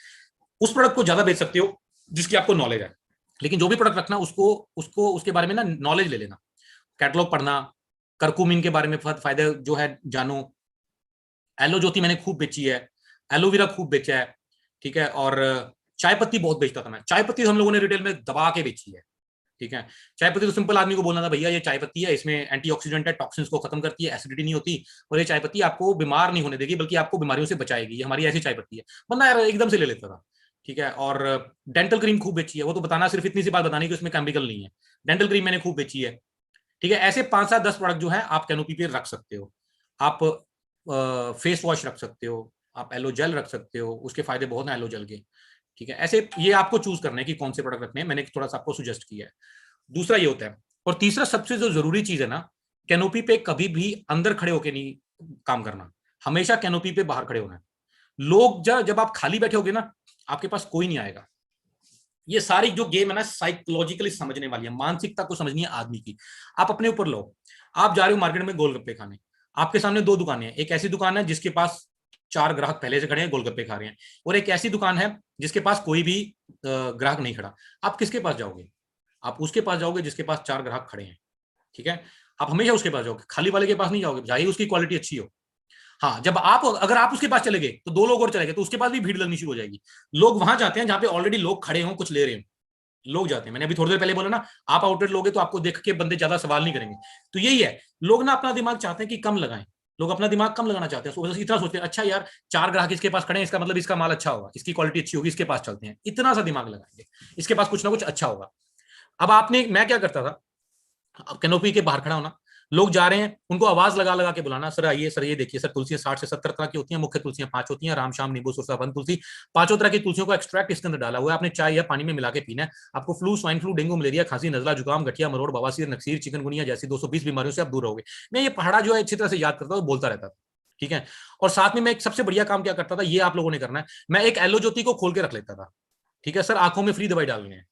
[SPEAKER 1] उस प्रोडक्ट को ज्यादा बेच सकते हो जिसकी आपको नॉलेज है, लेकिन जो भी प्रोडक्ट रखना उसको उसको उसके बारे में ना नॉलेज ले लेना, कैटलॉग पढ़ना, करकुमिन के बारे में फायदे जो है जानो। एलो ज्योति मैंने खूब बेची है, एलोवेरा खूब बेचा है, ठीक है। और चाय पत्ती बहुत बेचता था मैं, चाय पत्ती हम लोगों ने रिटेल में दबा के बेची है। ठीक है, चाय पत्ती तो सिंपल आदमी को बोलना था, भैया ये चाय पत्ती है, इसमें एंटीऑक्सीडेंट है, टॉक्सिन्स को खत्म करती है, एसिडिटी नहीं होती, और ये चाय पत्ती आपको बीमार नहीं होने देगी बल्कि आपको बीमारियों से बचाएगी, ये हमारी ऐसी चाय पत्ती है। बंदा यार एकदम से ले लेता था। ठीक है, और डेंटल क्रीम खूब बेची है, वो तो बताना सिर्फ इतनी सी बात बतानी कि उसमें केमिकल नहीं है, डेंटल क्रीम मैंने खूब बेची है। ठीक है, ऐसे 5 7 10 प्रोडक्ट जो है आप कैनोपी पे रख सकते हो। आप फेस वॉश रख सकते हो, आप एलो जेल रख सकते हो, उसके फायदे बहुत हैं एलो जेल के। ठीक है, ऐसे ये आपको चूज करना है कि कौन से प्रोडक्ट रखने हैं, मैंने थोड़ा सा आपको सुजेस्ट किया है। दूसरा ये होता है, और तीसरा सबसे जो जरूरी चीज है ना, कैनोपी पे कभी भी अंदर खड़े होके नहीं काम करना, हमेशा कैनोपी पे बाहर खड़े होना है। लोग जब आप खाली बैठे होगे ना, आपके पास कोई नहीं आएगा। ये सारी जो गेम है ना साइकोलॉजिकली समझने वाली है, मानसिकता को समझनी है आदमी की। आप अपने ऊपर लो, आप जा रहे हो मार्केट में गोलगप्पे खाने, आपके सामने दो दुकानें हैं, एक ऐसी दुकान है जिसके पास 4 ग्राहक पहले से खड़े हैं गोलगप्पे खा रहे हैं, और एक ऐसी दुकान है जिसके पास कोई भी ग्राहक नहीं खड़ा। आप किसके पास जाओगे? आप उसके पास जाओगे जिसके पास 4 ग्राहक खड़े हैं। ठीक है, आप हमेशा उसके पास जाओगे, खाली वाले के पास नहीं जाओगे, चाहे उसकी क्वालिटी अच्छी हो। हाँ, जब आप अगर आप उसके पास चले गए तो 2 लोग और चले गए तो उसके पास भी भीड़ लगनी शुरू हो जाएगी। लोग वहां जाते हैं जहां पे ऑलरेडी लोग खड़े हों, कुछ ले रहे हो, लोग जाते हैं। मैंने अभी थोड़ी देर पहले बोला ना, आप आउटलेट लोगे तो आपको देख के बंदे ज्यादा सवाल नहीं करेंगे। तो यही है, लोग ना अपना दिमाग चाहते हैं कि कम लगाएं, लोग अपना दिमाग कम लगाना चाहते हैं, इतना सोचते हैं अच्छा यार 4 ग्राहक इसके पास खड़े हैं, इसका मतलब इसका माल अच्छा होगा, इसकी क्वालिटी अच्छी होगी, इसके पास चलते हैं, इतना सा दिमाग लगाएंगे, इसके पास कुछ ना कुछ अच्छा होगा। अब आपने, मैं क्या करता था, अब कैनोपी के बाहर खड़ा होना, लोग जा रहे हैं उनको आवाज लगा लगा के बुलाना, सर आइए, सर ये देखिए, सर तुलसियां 60 से 70 तरह की होती हैं, मुख्य तुलसियां 5 होती हैं, राम शाम नींबू सुरसा वन तुलसी, 5 तरह की तुलसियों को एक्सट्रैक्ट इसके अंदर डाला हुआ है, आपने चाय या पानी में मिला के पीना है। आपको flu, swine flu, dengue, malaria, खांसी, नजला, जुकाम, गठिया, मरोड़, बवासीर, नक्सीर, चिकनगुनिया जैसी 220 बीमारियों से आप दूर रहोगे। मैं ये पहाड़ा जो है अच्छी तरह से याद करता था, बोलता रहता था। ठीक है, और साथ में मैं एक सबसे बढ़िया काम क्या करता था, ये आप लोगों ने करना है, मैं एक एलो ज्योति को खोल के रख लेता था। ठीक है, सर आंखों में फ्री दवाई डालनी है,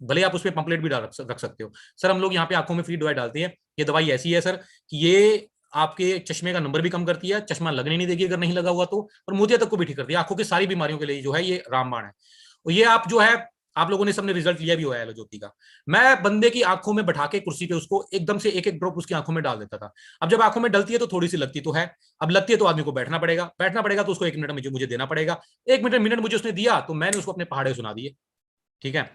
[SPEAKER 1] भले आप उस पर पंपलेट भी डाल रख सकते हो, सर हम लोग यहाँ पे आंखों में फ्री दवाई डालते हैं, ये दवाई ऐसी है सर कि ये आपके चश्मे का नंबर भी कम करती है, चश्मा लगने नहीं देगी अगर नहीं लगा हुआ तो, और मोतिया तक को भी ठीक करती है, आंखों की सारी बीमारियों के लिए जो है ये रामबाण है। और ये आप जो है, आप लोगों ने सबने रिजल्ट लिया भी हुआ है एलो ज्योति का। मैं बंदे की आंखों में बैठा के कुर्सी पे उसको एकदम से एक एक ड्रॉप उसकी आंखों में डाल देता था। अब जब आंखों में डलती है तो थोड़ी सी लगती तो है, अब लगती है तो आदमी को बैठना पड़ेगा तो उसको 1 मिनट में मुझे देना पड़ेगा, 1 मिनट मुझे उसने दिया तो मैंने उसको अपने पहाड़े सुना दिए। ठीक है,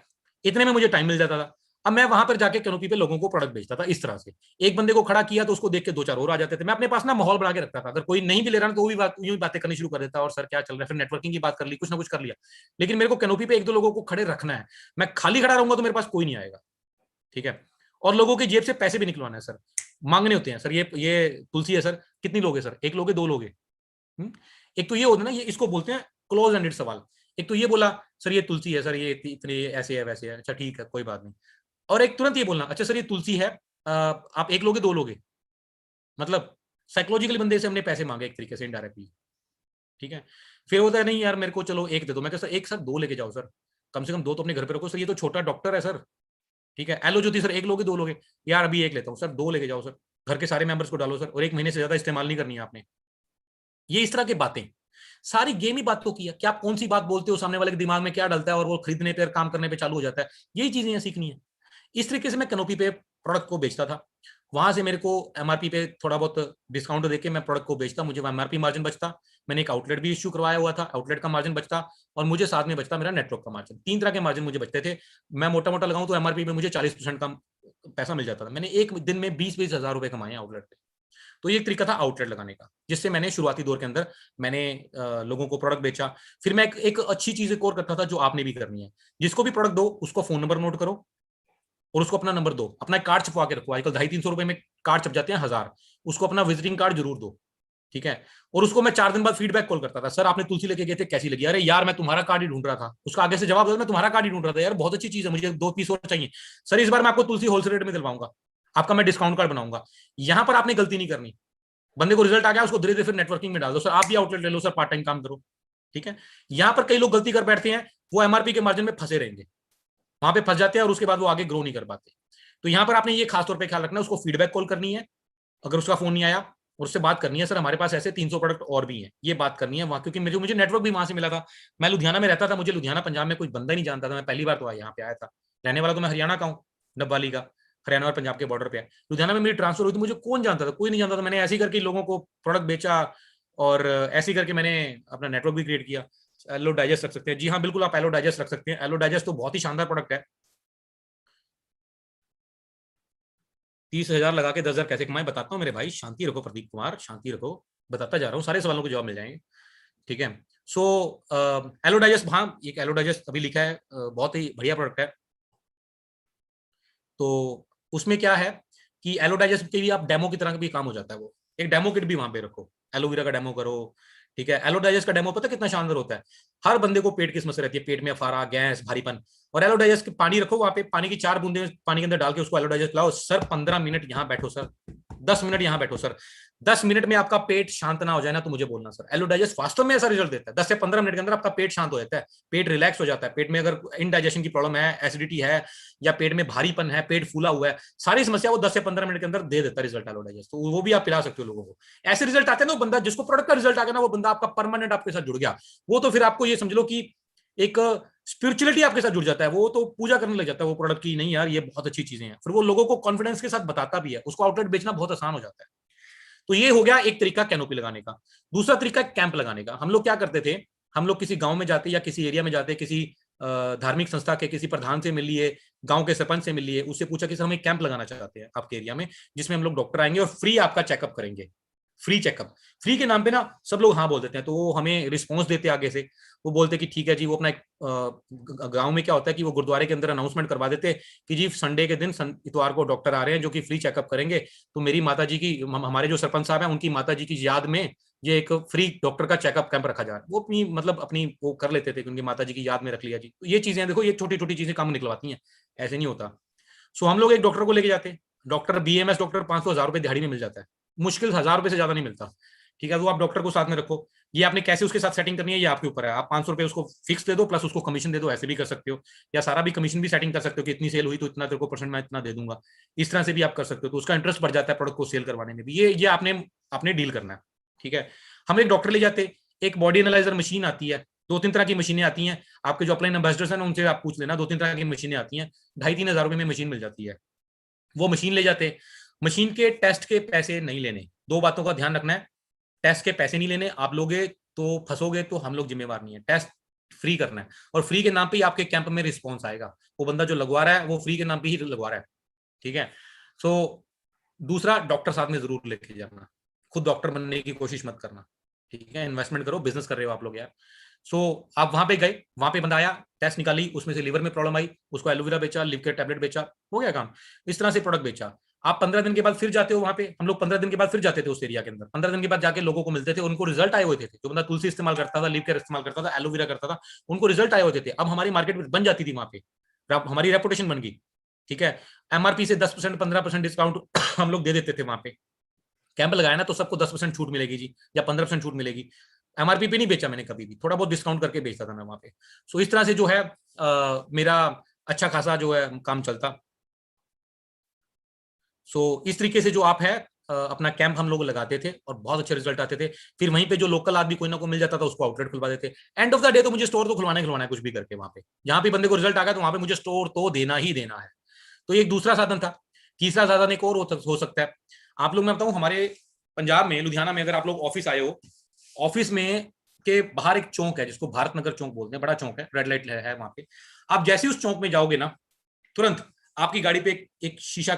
[SPEAKER 1] इतने में मुझे टाइम मिल जाता था। अब मैं वहां पर जाके कैनोपी पे लोगों को प्रोडक्ट बेचता था इस तरह से, एक बंदे को खड़ा किया तो उसको देख के 2 4 और आ जाते थे। मैं अपने पास ना माहौल बना के रखता था, अगर कोई नहीं भी ले रहा ना तो वो भी यूं ही बातें करनी शुरू कर देता, और सर क्या चल रहा है, फिर नेटवर्किंग की बात कर ली, कुछ ना कुछ कर लिया। लेकिन मेरे को कैनोपी पे 1 2 लोगों को खड़े रखना है, मैं खाली खड़ा रहूंगा तो मेरे पास कोई नहीं आएगा। ठीक है, और लोगों की जेब से पैसे भी निकलवाना है सर, मांगने होते हैं, सर ये तुलसी है सर, कितनी लोगे सर, 1 लोगे 2 लोगे? एक तो ये होता है ना, ये इसको बोलते हैं क्लोज एंडेड सवाल। एक तो ये बोला, सर ये तुलसी है सर, ये इतने ऐसे है वैसे है, अच्छा ठीक है कोई बात नहीं। और एक तुरंत ये बोलना, अच्छा सर ये तुलसी है, आप 1 लोगे 2 लोगे? मतलब साइकोलॉजिकली बंदे से हमने पैसे मांगे एक तरीके से इनडायरेक्टली। ठीक है, फिर होता है नहीं यार मेरे को चलो 1 दे दो, मैं कहता सर 1 सर 2 लेके जाओ सर, कम से कम 2 तो अपने घर पे रखो सर, ये तो छोटा डॉक्टर है सर। ठीक है, एलो ज्योति सर 1 लोगे 2 लोगे? यार अभी 1 लेता हूँ सर, 2 लेके जाओ सर, घर के सारे मेंबर्स को डालो सर, और 1 महीने से ज्यादा इस्तेमाल नहीं करनी है आपने। ये इस तरह की बातें, सारी गेम ही बातों की है कि आप कौन सी बात बोलते हो, सामने वाले के दिमाग में क्या डलता है और वो खरीदने पे काम करने पे चालू हो जाता है। यही चीजें सीखनी है। इस तरीके से मैं कैनोपी पे प्रोडक्ट को बेचता था, वहां से मेरे को एमआरपी पे थोड़ा बहुत डिस्काउंट देके मैं प्रोडक्ट को बेचता, मुझे एमआरपी मार्जिन बचता। मैंने एक आउटलेट भी इश्यू करवाया हुआ था, आउटलेट का मार्जिन बचता, और मुझे साथ में बचता मेरा नेटवर्क का मार्जिन। 3 तरह के मार्जिन मुझे बचते थे। मैं मोटा मोटा लगाऊं तो एमआरपी में मुझे 40% का पैसा मिल जाता था। मैंने एक दिन में 20 हजार रुपए कमाए आउटलेट पे। तो ये एक तरीका था आउटलेट लगाने का, जिससे मैंने शुरुआती दौर के अंदर मैंने लोगों को प्रोडक्ट बेचा। फिर मैं एक अच्छी चीज एक और करता था जो आपने भी करनी है, जिसको भी प्रोडक्ट दो उसको फोन नंबर नोट करो और उसको अपना नंबर दो, अपना एक कार्ड छपवा के रखो, आजकल 250-300 रुपए में कार्ड छप जाते हैं 1000, उसको अपना विजिटिंग कार्ड जरूर दो। ठीक है, और उसको मैं 4 दिन बाद फीडबैक कॉल करता था, सर आपने तुलसी लेके गए थे कैसी लगी? अरे यार मैं तुम्हारा कार्ड ही ढूंढ रहा था। उसका आगे से जवाब दो, मैं तुम्हारा कार्ड ही ढूंढ रहा था यार, बहुत अच्छी चीज है, मुझे 2 पीस और चाहिए। सर इस बार मैं आपको तुलसी होलसेल रेट में दिलवाऊंगा, आपका मैं डिस्काउंट कार्ड बनाऊंगा। यहां पर आपने गलती नहीं करनी, बंदे को रिजल्ट आ गया उसको धीरे धीरे फिर नेटवर्किंग में डाल दो, सर आप भी आउटलेट ले लो सर, पार्ट टाइम काम करो। ठीक है, यहां पर कई लोग गलती कर बैठते हैं, वो एमआरपी के मार्जिन में फंसे रहेंगे, वहां पे फंस जाते हैं और उसके बाद वो आगे ग्रो नहीं कर पाते। तो यहां पर आपने ये खासतौर पर ख्याल रखना है, उसको फीडबैक कॉल करनी है अगर उसका फोन नहीं आया, और उससे बात करनी है, सर हमारे पास ऐसे 300 प्रोडक्ट और भी हैं, ये बात करनी है वहां, क्योंकि मुझे नेटवर्क भी वहां से मिला था। मैं लुधियाना में रहता था, मुझे लुधियाना पंजाब में कोई बंदा ही नहीं जानता था, मैं पहली बार तो यहाँ पे आया था। रहने वाला तो मैं हरियाणा का हूँ, नब्बाली का, हरियाणा और पंजाब के बॉर्डर पे है। लुधियाना में मेरी ट्रांसफर हुई थी, मुझे कौन जानता था, कोई नहीं जानता था। मैंने ऐसे ही करके लोगों को प्रोडक्ट बेचा, और ऐसे ही करके मैंने अपना नेटवर्क भी क्रिएट किया। एलो डाइजेस्ट रख सकते हैं। जी हाँ बिल्कुल, आप एलो डाइजेस्ट रख सकते हैं। एलो डाइजेस्ट तो बहुत ही शानदार प्रोडक्ट है। 30,000 लगा के 10,000 कैसे कमाए बताता हूँ मेरे भाई, शांति रखो प्रदीप कुमार, शांति रखो, बताता जा रहा हूँ, सारे सवालों के जवाब मिल जाएंगे। ठीक है। सो एलो डाइजेस्ट, हाँ एक एलो डाइजेस्ट अभी लिखा है, बहुत ही बढ़िया प्रोडक्ट है। तो उसमें क्या है कि एलो डाइजेस्ट के भी आप डेमो की तरह भी काम हो जाता है। वो एक डेमो किट भी वहां पे रखो, एलोवेरा का डेमो करो। ठीक है। एलो डाइजेस्ट का डेमो पता कितना शानदार होता है। हर बंदे को पेट की समस्या रहती है, पेट में अफारा, गैस, भारीपन, और एलो डाइजेस्ट के पानी रखो वहां पे, पानी की 4 बूंदे पानी के अंदर डाल के उसको एलो डाइजेस्ट लाओ सर, 15 मिनट यहाँ बैठो सर, 10 मिनट यहाँ बैठो सर, 10 मिनट में आपका पेट शांत ना हो जाए ना तो मुझे बोलना सर। एलो डाइजेस्ट वास्तव में ऐसा रिजल्ट देता है, 10 से 15 मिनट के अंदर आपका पेट शांत हो जाता है, पेट रिलैक्स हो जाता है। पेट में अगर इनडाइजेशन की प्रॉब्लम है, एसिडिटी है, या पेट में भारीपन है, पेट फूला हुआ है, सारी समस्या वो 10 से 15 मिनट के अंदर दे देता है रिजल्ट एलो डाइजेस्ट। तो वो भी आप पिला सकते हो लोगों को। ऐसे रिजल्ट आते हैं ना, वो बंदा जिसको प्रोडक्ट का रिजल्ट आ गया ना, वो बंदा आपका परमानेंट आपके साथ जुड़ गया। वो तो फिर आपको ये समझ लो कि एक स्पिरिचुअलिटी आपके साथ जुड़ जाता है, वो तो पूजा करने लग जाता है वो प्रोडक्ट की, नहीं यार ये बहुत अच्छी चीजें हैं, फिर वो लोगों को कॉन्फिडेंस के साथ बताता भी है, उसको आउटलेट बेचना बहुत आसान हो जाता है। तो ये हो गया एक तरीका कैनोपी लगाने का। दूसरा तरीका कैंप लगाने का। हम लोग क्या करते थे, हम लोग किसी गांव में जाते या किसी एरिया में जाते, किसी धार्मिक संस्था के किसी प्रधान से मिल लिए, गांव के सरपंच से मिल लिए, उससे पूछा कि हम एक कैंप लगाना चाहते हैं आपके एरिया में, जिसमें हम लोग डॉक्टर आएंगे और फ्री आपका चेकअप करेंगे। फ्री चेकअप, फ्री के नाम पे ना सब लोग हाँ बोल देते हैं, तो वो हमें रिस्पॉन्स देते आगे से, वो बोलते कि ठीक है जी। वो अपना एक गांव में क्या होता है कि वो गुरुद्वारे के अंदर अनाउंसमेंट करवा देते कि जी संडे के दिन इतवार को डॉक्टर आ रहे हैं जो कि फ्री चेकअप करेंगे। तो मेरी माता जी की, हमारे जो सरपंच साहब हैं उनकी माता जी की याद में ये एक फ्री डॉक्टर का चेकअप कैंप रखा जा रहा है। वो अपनी मतलब अपनी वो कर लेते थे कि उनकी माता जी की याद में रख लिया जी। तो ये चीजें देखो, ये छोटी छोटी चीजें काम निकलवाती हैं, ऐसे नहीं होता। सो हम लोग एक डॉक्टर को लेके जाते हैं, डॉक्टर बीएमएस डॉक्टर 500,000 रुपए दिहाड़ी में मिल जाता है, मुश्किल 1,000 रुपए से ज्यादा नहीं मिलता। ठीक है। तो आप डॉक्टर को साथ में रखो, ये आपने कैसे उसके साथ सेटिंग करनी है ये आपके ऊपर है। आप 500 रुपए उसको फिक्स दे दो, प्लस उसको कमीशन दे दो, ऐसे भी कर सकते हो, या सारा भी कमीशन भी सेटिंग कर सकते हो कि इतनी सेल हुई तो इतना तेरे को परसेंट मैं इतना दे दूंगा, इस तरह से भी आप कर सकते हो। तो उसका इंटरेस्ट बढ़ जाता है प्रोडक्ट को सेल करवाने में भी। ये आपने आपने डील करना है। ठीक है। हम एक डॉक्टर ले जाते, एक बॉडी एनालाइजर मशीन आती है, 2-3 तरह की मशीनें आती हैं, आपके जो अपलाइन एम्बेसडर्स हैं उनसे आप पूछ लेना, 2-3 तरह की मशीनें आती हैं, 2,500-3,000 रुपए में मशीन मिल जाती है। वो मशीन ले जाते। मशीन के टेस्ट के पैसे नहीं लेने, दो बातों का ध्यान रखना है, टेस्ट के पैसे नहीं लेने, आप लोगे तो फंसोगे, तो हम लोग जिम्मेवार नहीं है। टेस्ट फ्री करना है, और फ्री के नाम पे ही आपके कैंप में रिस्पॉन्स आएगा। वो बंदा जो लगवा रहा है वो फ्री के नाम पे ही लगवा रहा है। ठीक है। सो दूसरा, डॉक्टर साथ में जरूर लेके जाना, खुद डॉक्टर बनने की कोशिश मत करना। ठीक है। इन्वेस्टमेंट करो, बिजनेस कर रहे हो आप लोग यार। सो आप वहां पे गए, वहां पे बंदा आया, टेस्ट निकाली, उसमें से लिवर में प्रॉब्लम आई, उसको एलोवेरा बेचा, लिव के टैबलेट बेचा, हो गया काम। इस तरह से प्रोडक्ट बेचा। आप 15 दिन के बाद फिर जाते हो वहां पे, हम लोग 15 दिन के बाद फिर जाते थे उस एरिया के अंदर, 15 दिन के बाद जाके लोगों को मिलते थे, उनको रिजल्ट आए हुए थे। जो बंदा तुलसी इस्तेमाल करता था, लिव केयर इस्तेमाल करता था, एलोवेरा करता था, उनको रिजल्ट आए होते थे। अब हमारी मार्केट बन जाती थी वहां पे, हमारी रेपुटेशन बन गई। ठीक है। एमआरपी से 10% 15% डिस्काउंट हम लोग दे देते थे वहां पे। कैंप लगाया ना तो सबको 10% छूट मिलेगी जी, या 15% छूट मिलेगी। एमआरपी पे नहीं बेचा मैंने कभी भी, थोड़ा बहुत डिस्काउंट करके बेचता था मैं वहां पे। सो इस तरह से जो है मेरा अच्छा खासा जो है काम चलता। सो इस तरीके से जो आप है अपना कैंप हम लोग लगाते थे और बहुत अच्छे रिजल्ट आते थे। फिर वहीं पे जो लोकल आदमी कोई ना कोई मिल जाता था उसको आउटलेट खुलवा देते। एंड ऑफ द डे तो मुझे स्टोर तो खुलवाना है कुछ भी करके वहां पे, जहां पे बंदे को रिजल्ट आ गया तो वहां पे मुझे स्टोर तो देना ही देना है। तो एक दूसरा साधन था। तीसरा साधन एक और हो सकता है। आप लोग, मैं बताऊं, हमारे पंजाब में लुधियाना में अगर आप लोग ऑफिस आए हो, ऑफिस में के बाहर एक चौक है जिसको भारत नगर चौक बोलते हैं, बड़ा चौक है, रेड लाइट है वहां पे। आप जैसे ही उस चौक में जाओगे ना, तुरंत आपकी गाड़ी पे एक शीशा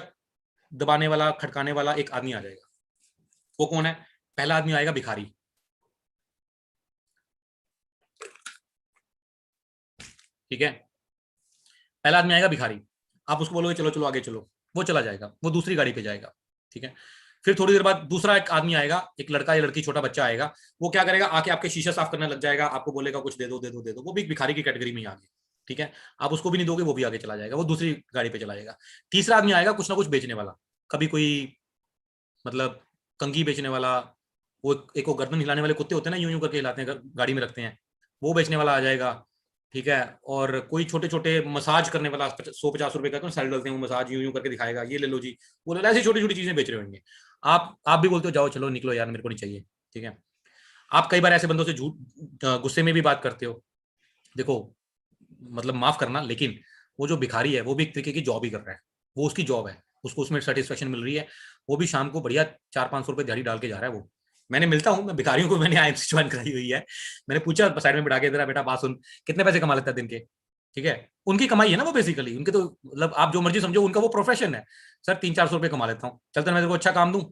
[SPEAKER 1] दबाने वाला, खटकाने वाला एक आदमी आ जाएगा। वो कौन है? पहला आदमी आएगा भिखारी। ठीक है। पहला आदमी आएगा भिखारी, आप उसको बोलोगे चलो चलो आगे चलो, वो चला जाएगा, वो दूसरी गाड़ी पे जाएगा। ठीक है। फिर थोड़ी देर बाद दूसरा एक आदमी आएगा, एक लड़का या लड़की, छोटा बच्चा आएगा। वो क्या करेगा, आके आपके शीशा साफ करने लग जाएगा, आपको बोलेगा कुछ दे दो दे दो दे दो, वो भी एक भिखारी की कैटेगरी में ही आ गया। ठीक है। आप उसको भी नहीं दोगे, वो भी आगे चला जाएगा, वो दूसरी गाड़ी पे चला जाएगा। तीसरा आदमी आएगा कुछ ना कुछ बेचने वाला, कभी कोई मतलब कंघी बेचने वाला, वो एक वो गर्दन हिलाने वाले कुत्ते होते हैं ना, यूं यूं करके हिलाते हैं, गाड़ी में रखते हैं, वो बेचने वाला आ जाएगा। ठीक है। और कोई छोटे छोटे मसाज करने वाला, 100-50 रुपए का तो सैलरी डलते हैं, वो मसाज यूं यूं करके दिखाएगा, ये ले लो जी, वो ले लो, ऐसी छोटी छोटी चीजें बेच रहे होंगे। आप भी बोलते हो जाओ चलो निकलो यार, मेरे को नहीं चाहिए। ठीक है। आप कई बार ऐसे बंदों से झूठ गुस्से में भी बात करते हो। देखो, मतलब माफ करना, लेकिन वो जो भिखारी है वो भी एक तरीके की जॉब ही कर रहा है, वो उसकी जॉब है, उसको उसमें सेटिस्फेक्शन मिल रही है, वो भी शाम को बढ़िया 400-500 रुपए दिहाड़ी डाल के जा रहा है वो। मैंने मिलता हूँ, मैं भिखारियों को मैंने आईएमसी ज्वाइन कराई हुई है। मैंने पूछा साइड में बिठा के, तेरा बेटा बात सुन, कितने पैसे कमा लेता है दिन के? ठीक है, उनकी कमाई है ना वो, बेसिकली उनके तो मतलब आप जो मर्जी समझो, उनका वो प्रोफेशन है। सर 300-400 रुपये कमा लेता हूँ, चलते मैं तेरे को अच्छा काम दूं।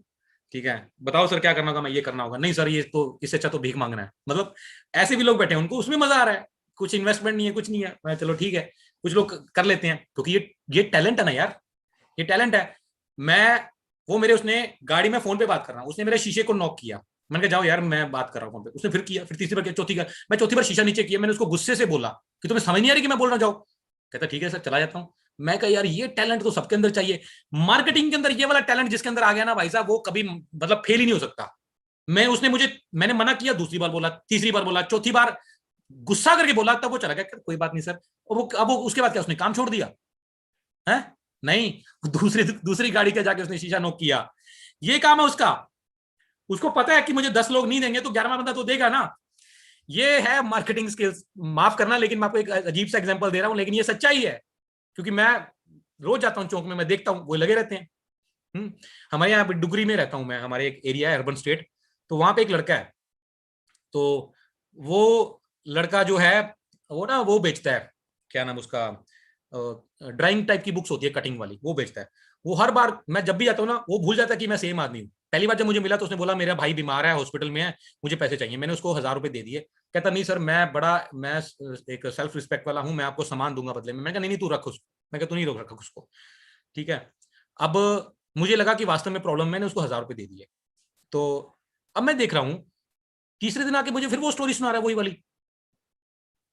[SPEAKER 1] ठीक है, बताओ सर क्या करना होगा? मैं ये करना होगा। नहीं सर, ये तो इससे अच्छा तो भीख मांगना है। मतलब ऐसे भी लोग बैठे हैं, उनको उसमें मजा आ रहा है, कुछ इन्वेस्टमेंट नहीं है, कुछ नहीं है। मैं चलो ठीक है, कुछ लोग कर लेते हैं क्योंकि ये टैलेंट है ना यार, ये टैलेंट है। मैं वो मेरे उसने गाड़ी में फोन पे बात कर रहा हूँ, उसने मेरे शीशे को नॉक किया। मैंने कहा जाओ यार, मैं बात कर रहा हूँ फोन पे। उसने फिर किया, फिर तीसरी बार किया, चौथी बार, मैं चौथी बार शीशा नीचे किया। मैंने उसको गुस्से से बोला कि तुम्हें समझ नहीं आ रही कि मैं बोल रहा, जाओ। कहता ठीक है सर, चला जाता हूँ। मैं कहा यार, ये टैलेंट तो सबके अंदर चाहिए। मार्केटिंग के अंदर ये वाला टैलेंट जिसके अंदर आ गया ना भाई साहब, वो कभी मतलब फेल ही नहीं हो सकता। मैं उसने मुझे मैंने मना किया, दूसरी बार बोला, तीसरी बार बोला, चौथी बार गुस्सा करके बोला, तब वो चला गया, कोई बात नहीं सर। और वो अब वो उसके बाद क्या, उसने काम छोड़ दिया है? नहीं, दूसरी दूसरी गाड़ी का जाके उसने शीशा नोक किया। ये काम है उसका। उसको पता है कि मुझे 10 लोग नहीं देंगे तो 11वां बंदा तो देगा ना। ये है मार्केटिंग स्किल्स। माफ करना, लेकिन मैं आपको एक अजीब सा एग्जांपल दे रहा हूं, लेकिन ये सच्चाई है। क्योंकि मैं रोज जाता हूँ चौक में, मैं देखता हूँ वो लगे रहते हैं। हमारे यहाँ डुगरी में रहता हूँ मैं, हमारे एक एरिया है अर्बन स्टेट। तो वहां पे एक लड़का है। तो वो लड़का जो है, वो ना वो बेचता है, क्या नाम उसका, ड्राइंग टाइप की बुक्स होती है कटिंग वाली, वो बेचता है। वो हर बार मैं जब भी जाता हूँ ना, वो भूल जाता है कि मैं सेम आदमी हूँ। पहली बार जब मुझे मिला तो उसने बोला मेरा भाई बीमार है, हॉस्पिटल में है, मुझे पैसे चाहिए। मैंने उसको 1000 रुपए दे दिए। कहता नहीं सर, मैं एक सेल्फ रिस्पेक्ट वाला हूँ, मैं आपको सामान दूंगा बदले में। मैं कहा नहीं नहीं, तू रख उसको। मैं कहा तू नहीं रोक रखा उसको। ठीक है। अब मुझे लगा कि वास्तव में प्रॉब्लम, मैंने उसको 1000 रुपए दे दिए। तो अब मैं देख रहा हूँ, तीसरे दिन आके मुझे फिर वो स्टोरी सुना रहा है, वही वाली,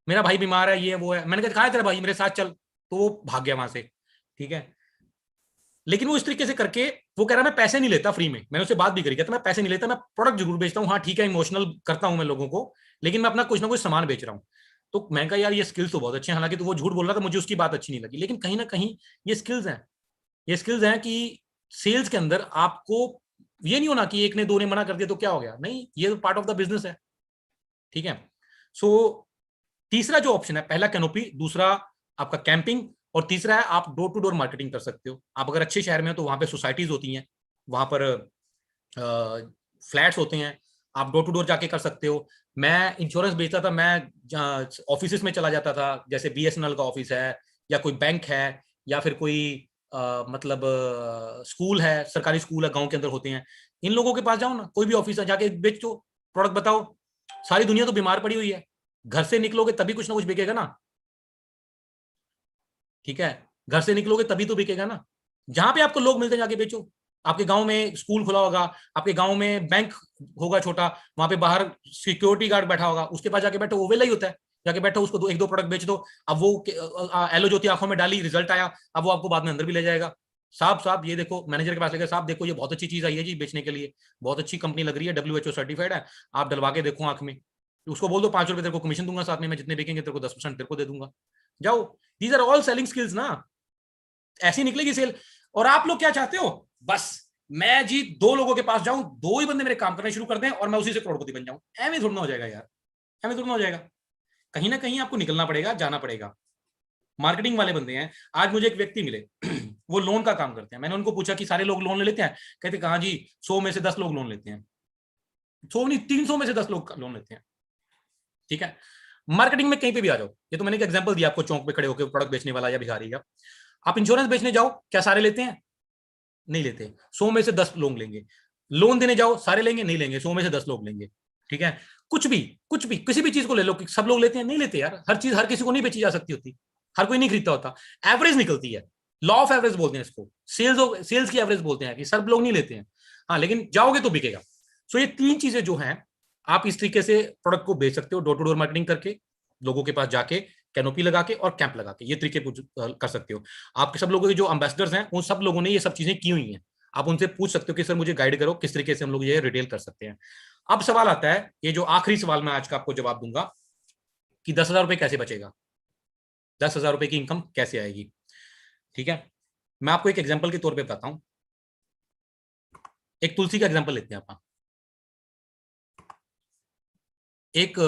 [SPEAKER 1] मेरा भाई बीमार है, ये वो है। मैंने कहा कहा है तेरा भाई, मेरे साथ चल। तो वो भाग गया वहां से। ठीक है। लेकिन वो इस तरीके से करके, वो कह रहा मैं पैसे नहीं लेता फ्री में। मैंने उससे बात भी करी, कहता मैं पैसे नहीं लेता, मैं प्रोडक्ट जरूर बेचता हूँ। हाँ ठीक है, इमोशनल करता हूँ मैं लोगों को, लेकिन मैं अपना कुछ ना कुछ सामान बेच रहा हूँ। तो मैंने कहा यार, ये स्किल्स तो बहुत अच्छे हैं। हालांकि तो वो झूठ बोल रहा था, मुझे उसकी बात अच्छी नहीं लगी, लेकिन कहीं ना कहीं ये स्किल्स हैं। ये स्किल्स हैं कि सेल्स के अंदर आपको ये नहीं होना कि एक ने दो ने मना कर दिया तो क्या हो गया, नहीं, ये तो पार्ट ऑफ द बिजनेस है। ठीक है। सो तीसरा जो ऑप्शन है, पहला कैनोपी, दूसरा आपका कैंपिंग, और तीसरा है आप डोर टू डोर मार्केटिंग कर सकते हो। आप अगर अच्छे शहर में हो तो वहां पे सोसाइटीज होती हैं, वहां पर फ्लैट्स होते हैं, आप डोर टू डोर जाके कर सकते हो। मैं इंश्योरेंस बेचता था, मैं ऑफिस में चला जाता था, जैसे बीएसएनएल का ऑफिस है, या कोई बैंक है, या फिर कोई मतलब स्कूल है, सरकारी स्कूल है, गांव के अंदर होते हैं। इन लोगों के पास जाओ ना, कोई भी ऑफिस है, जाके बेचो, प्रोडक्ट बताओ। सारी दुनिया तो बीमार पड़ी हुई है, घर से निकलोगे तभी कुछ ना कुछ बिकेगा ना। ठीक है, घर से निकलोगे तभी तो बिकेगा ना। जहां पे आपको लोग मिलते हैं, जाके बेचो। आपके गांव में स्कूल खुला होगा, आपके गांव में बैंक होगा छोटा, वहां पे बाहर सिक्योरिटी गार्ड बैठा होगा, उसके पास जाके बैठो, वो वेला ही होता है। जाके बैठो, उसको एक दो प्रोडक्ट बेच दो। अब वो एलो ज्योति आंखों में डाली, रिजल्ट आया, अब वो आपको बाद में अंदर भी ले जाएगा। साहब साहब ये देखो, मैनेजर के पास लेकर, साहब देखो ये बहुत अच्छी चीज आई है जी बेचने के लिए, बहुत अच्छी कंपनी लग रही है, WHO सर्टिफाइड है, आप डलवा के देखो आंख में। उसको बोल दो 5 रुपए तेरे को कमीशन दूंगा, साथ में मैं जितने बिकेंगे तेरे को 10% तेरे को दे दूंगा। जाओ। These are all selling skills ना, ऐसी निकलेगी सेल। और आप लोग क्या चाहते हो? बस मैं जी 2 लोगों के पास जाऊं, 2 ही बंदे मेरे काम करने शुरू कर दें और मैं उसी से करोड़पति बन जाऊं। ऐਵੇਂ थोड़ा ना हो जाएगा यार, ऐਵੇਂ थोड़ा ना हो जाएगा। कहीं ना कहीं आपको निकलना पड़ेगा, जाना पड़ेगा। मार्केटिंग वाले बंदे हैं। आज मुझे एक व्यक्ति मिले, वो लोन का काम करते हैं। मैंने उनको पूछा कि सारे लोग लोन ले लेते हैं? कहते कहा जी, 100 में से 10 लोग लोन लेते हैं। 100 नहीं, 300 में से 10 लोग लोन लेते हैं। ठीक है। मार्केटिंग में कहीं पे भी आ जाओ, ये तो मैंने एक एग्जांपल दिया आपको, चौक पे खड़े होकर प्रोडक्ट बेचने वाला या भिखारी का। आप इंश्योरेंस बेचने जाओ, क्या सारे लेते हैं? नहीं लेते। 100 में से 10 लोग लेंगे। लोन देने जाओ, सारे लेंगे? नहीं लेंगे, 100 में से 10 लोग लेंगे। ठीक है। कुछ भी किसी भी चीज को ले लो, कि सब लोग लेते हैं? नहीं लेते यार, हर चीज हर किसी को नहीं बेची जा सकती होती, हर कोई नहीं खरीदता होता। एवरेज निकलती है, लॉ ऑफ एवरेज बोलते हैं इसको, सेल्स की एवरेज बोलते हैं, कि सब लोग नहीं लेते हैं। हाँ, लेकिन जाओगे तो बिकेगा। सो ये 3 चीजें जो हैं, आप इस तरीके से प्रोडक्ट को बेच सकते हो, डोर टू डोर मार्केटिंग करके, लोगों के पास जाके, कैनोपी लगा के और कैंप लगा के, ये तरीके कर सकते हो। आपके सब लोगों के जो एम्बेसडर्स हैं, उन सब लोगों ने ये सब चीजें की हुई हैं। आप उनसे पूछ सकते हो कि सर मुझे गाइड करो, किस तरीके से हम लोग ये रिटेल कर सकते हैं। अब सवाल आता है, ये जो आखिरी सवाल मैं आज का आपको जवाब दूंगा, कि 10,000 रुपए कैसे बचेगा, 10,000 रुपए की इनकम कैसे आएगी। ठीक है। मैं आपको एक एग्जाम्पल के तौर पर बताता हूं। एक तुलसी का एग्जाम्पल लेते हैं आप। एक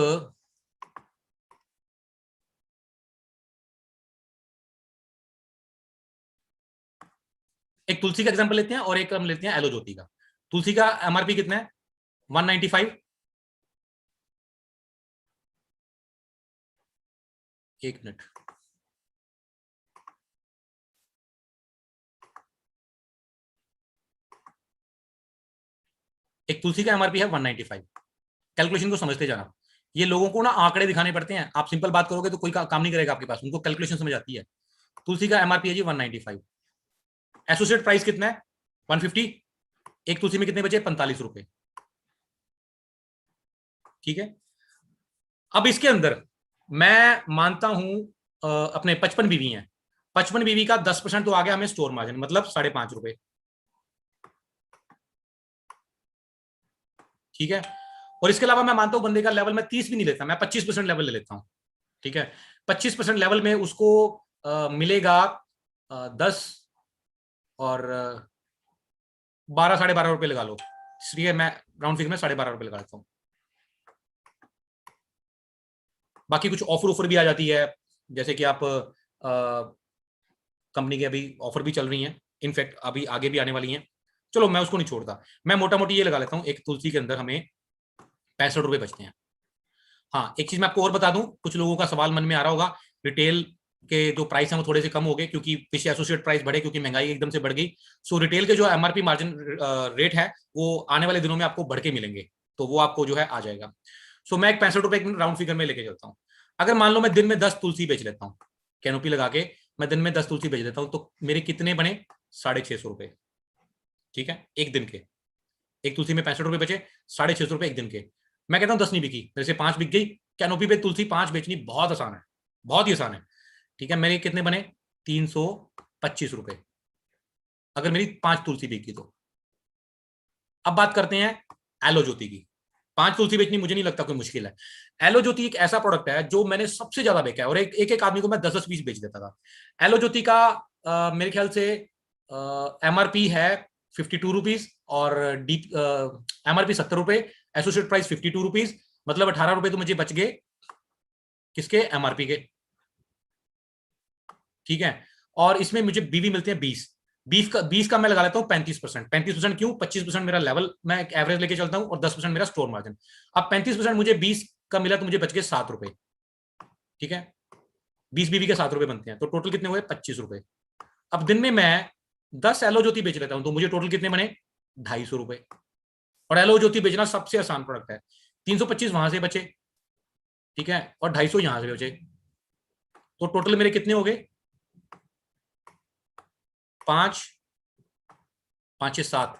[SPEAKER 1] एक तुलसी का एग्जाम्पल लेते हैं और एक हम लेते हैं एलो ज्योति का। तुलसी का MRP कितना है? 195, एक मिनट, एक तुलसी का एमआरपी है 195। कैलकुलेशन को समझते जाना, ये लोगों को ना आंकड़े दिखाने पड़ते हैं, आप सिंपल बात करोगे तो कोई काम नहीं करेगा आपके पास, उनको कैलकुलेशन समझ आती है। तुलसी का एमआरपी है जी 195। एसोसिएट प्राइस कितना है? 150। एक तुलसी में कितने बचे? 45 रुपए। ठीक है, अब इसके अंदर मैं मानता हूं अपने 55 बीवी हैं, 55 बीवी का 10% तो आ गया हमें स्टोर मार्जिन, मतलब 5.5 रुपए। ठीक है, और इसके अलावा मैं मानता हूं बंदे का लेवल मैं 30 भी नहीं लेता, मैं 25% लेवल ले लेता हूं। ठीक है, 25% लेवल में उसको मिलेगा 10 और 12-12.5 रुपए लगा लो, इसलिए मैं राउंड फिगर में 12.5 रुपए लगा लेता हूँ। बाकी कुछ ऑफर ऑफर भी आ जाती है, जैसे कि आप कंपनी की अभी ऑफर भी चल रही हैं, इनफैक्ट अभी आगे भी आने वाली हैं। चलो मैं उसको नहीं छोड़ता, मैं मोटा मोटी ये लगा लेता हूँ, एक तुलसी के अंदर हमें 65 रुपए बचते हैं। हाँ, एक चीज मैं आपको और बता दूं, कुछ लोगों का सवाल मन में आ रहा होगा, रिटेल के जो प्राइस हैं वो थोड़े से कम हो गए क्योंकि पीछे एसोसिएट प्राइस बढ़े, क्योंकि महंगाई एकदम से बढ़ गई। सो रिटेल के जो एमआरपी मार्जिन रेट है वो आने वाले दिनों में आपको बढ़ के मिलेंगे, तो वो आपको जो है आ जाएगा। सो मैं एक 65 रुपए राउंड फिगर में लेके चलता हूँ। अगर मान लो मैं दिन में 10 तुलसी बेच लेता हूँ, कैनोपी लगा के मैं दिन में 10 तुलसी बेच देता हूँ, तो मेरे कितने बने? 650 रुपए। ठीक है, एक दिन के, एक तुलसी में 65 रुपए बचे, 650 रुपए एक दिन के। मैं कहता हूँ 10 नहीं बिकी, मेरे से 5 बिक गई। कैनोपी पे तुलसी 5 बेचनी बहुत आसान है, बहुत ही आसान है। ठीक है, मेरे कितने बने? 325 रुपए, अगर मेरी 5 तुलसी बिकी तो। अब बात करते हैं एलो ज्योति की। 5 तुलसी बेचनी मुझे नहीं लगता कोई मुश्किल है। एलो ज्योति एक ऐसा प्रोडक्ट है जो मैंने सबसे ज्यादा बेचा है, और एक एक आदमी को मैं 10-10 पीस बेच देता था। एलो ज्योति का मेरे ख्याल से एमआरपी है 52 रुपीज, और डी एमआरपी 70 रुपए, एसोसिएट प्राइस 52 रुपीज, मतलब 18 रुपए तो मुझे बच गए किसके? एमआरपी के। ठीक है, और इसमें मुझे बीवी मिलते हैं 20। 20 का मैं लगा लेता हूँ 35%। 35% क्यों? 25% मेरा लेवल मैं एक एवरेज लेके चलता हूँ, और 10% मेरा स्टोर मार्जिन। अब 35% मुझे 20 का मिला तो मुझे बच गए 7 रुपए। ठीक है, 20 बीवी के 7 रुपए बनते हैं, तो टोटल कितने हुए? 25 रुपए। अब दिन में मैं 10 एलो ज्योति बेच लेता हूं, तो मुझे टोटल कितने बने? 250 रुपए। और एलो ज्योति बेचना सबसे आसान प्रोडक्ट है। 325 वहां से बचे, ठीक है, और 250 यहां से बचे, तो टोटल मेरे कितने हो गए? 5, 5 6 7,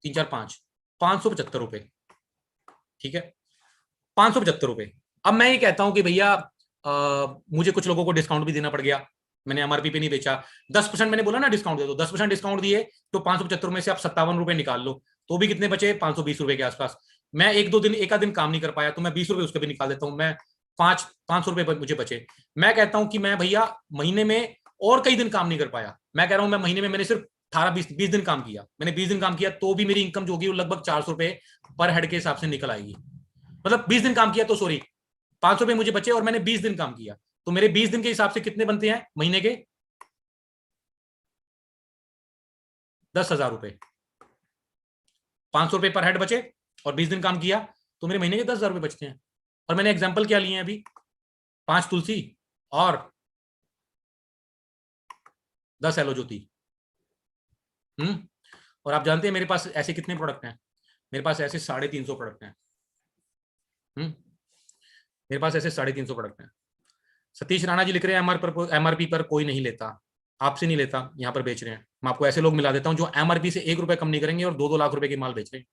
[SPEAKER 1] 3 4 5, 575 रुपए। ठीक है, 575 रुपए। अब मैं ये कहता हूं कि भैया मुझे कुछ लोगों को डिस्काउंट भी देना पड़ गया, मैंने एमआरपी पे नहीं बेचा। 10% मैंने बोला ना डिस्काउंट दे दो, 10% डिस्काउंट दिए, तो 575 में से आप 57 रुपए निकाल लो, तो भी कितने बचे? 520 रुपए के आसपास। मैं एक दो दिन, एक आध दिन काम नहीं कर पाया, तो मैं 20 रुपए उसके भी निकाल देता हूँ, मैं 500 रुपए मुझे बचे। मैं कहता हूं कि मैं भैया महीने में और कई दिन काम नहीं कर पाया, मैं कह रहा हूं मैं महीने में मैंने सिर्फ 18-20 दिन काम किया, मैंने 20 दिन काम किया, तो भी मेरी इनकम जो होगी वो लगभग 400 रुपए पर हेड के हिसाब से निकल आएगी। मतलब 20 दिन काम किया तो सॉरी, 500 रुपए मुझे बचे, और मैंने 20 दिन काम किया, तो मेरे 20 दिन के हिसाब से कितने बनते हैं महीने के? 10,000 रुपए। 500 रुपए पर हेड बचे और 20 दिन काम किया, तो मेरे महीने के 10,000 रुपए बचते हैं। और मैंने एग्जाम्पल क्या लिए हैं अभी? 5 तुलसी और 10 एलो ज्योति। और आप जानते हैं मेरे पास ऐसे कितने प्रोडक्ट हैं? मेरे पास ऐसे 350 प्रोडक्ट हैं। हम्म मेरे पास ऐसे 350 प्रोडक्ट हैं। सतीश राणा जी लिख रहे हैं एमआरपी पर कोई नहीं लेता, आपसे नहीं लेता, यहाँ पर बेच रहे हैं। मैं आपको ऐसे लोग मिला देता हूँ जो एमआरपी से 1 रुपए कम नहीं करेंगे और 2-2 लाख रुपए की माल बेच रहे हैं।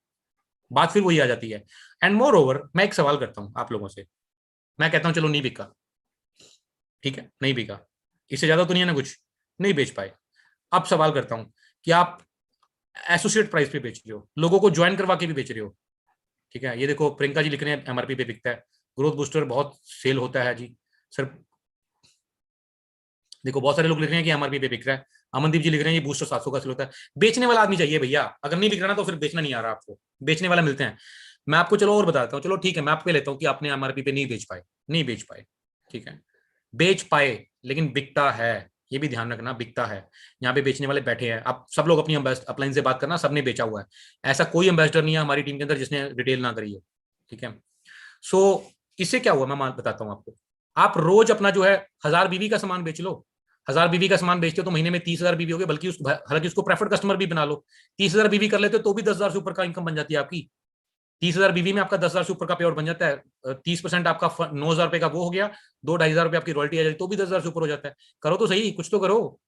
[SPEAKER 1] बात फिर वही आ जाती है। एंड मोर ओवर, मैं एक सवाल करता हूँ आप लोगों से, मैं कहता हूँ चलो नहीं बिका, ठीक है, नहीं बिका, इससे ज्यादा तो नहीं है ना कुछ, नहीं बेच पाए। अब सवाल करता हूँ कि आप एसोसिएट प्राइस पे बेच रहे हो, लोगों को ज्वाइन करवा के भी बेच रहे हो। ठीक है, ये देखो प्रियंका जी लिख रहे हैं एमआरपी पे बिकता है, ग्रोथ बूस्टर बहुत सेल होता है जी सर। देखो बहुत सारे लोग लिख रहे हैं कि एमआरपी पे बिक रहा है। अमनदीप जी लिख रहे हैं ये बूस्टर 700 का सेल होता है। बेचने वाला आदमी चाहिए भैया, अगर नहीं बिक रहा ना तो फिर बेचना नहीं आ रहा आपको, बेचने वाला मिलते हैं। मैं आपको चलो और बताता हूँ, चलो ठीक है, मैं आपको लेता हूँ कि आपने एमआरपी पे नहीं बेच पाए, नहीं बेच पाए, ठीक है, बेच पाए लेकिन बिकता है। ये भी ध्यान रखना, बिकता है। यहाँ पे बेचने वाले बैठे हैं, आप सब लोग अपनी अपलाइन से बात करना, सबने बेचा हुआ है। ऐसा कोई एम्बेसडर नहीं है हमारी टीम के अंदर जिसने रिटेल ना करी है, ठीक है। सो इससे क्या हुआ मैं बताता हूँ आपको। आप रोज अपना जो है 1000 बीबी का सामान बेच लो। 1000 बीबी का सामान बेचते हो तो महीने में 30,000 बीबी हो गए, बल्कि हालांकि उसको प्रेफर्ड कस्टमर भी बना लो। 30,000 बीबी कर लेते हो तो भी 10,000 से ऊपर का इनकम बन जाती है आपकी। 30,000 बीवी में आपका 10,000 से ऊपर का पे आउट बन जाता है। 30% आपका 9,000 रुपए का वो हो गया, 2-2,500 रुपए आपकी रॉयल्टी आ जाती, तो भी 10,000 से ऊपर हो जाता है। करो तो सही, कुछ तो करो।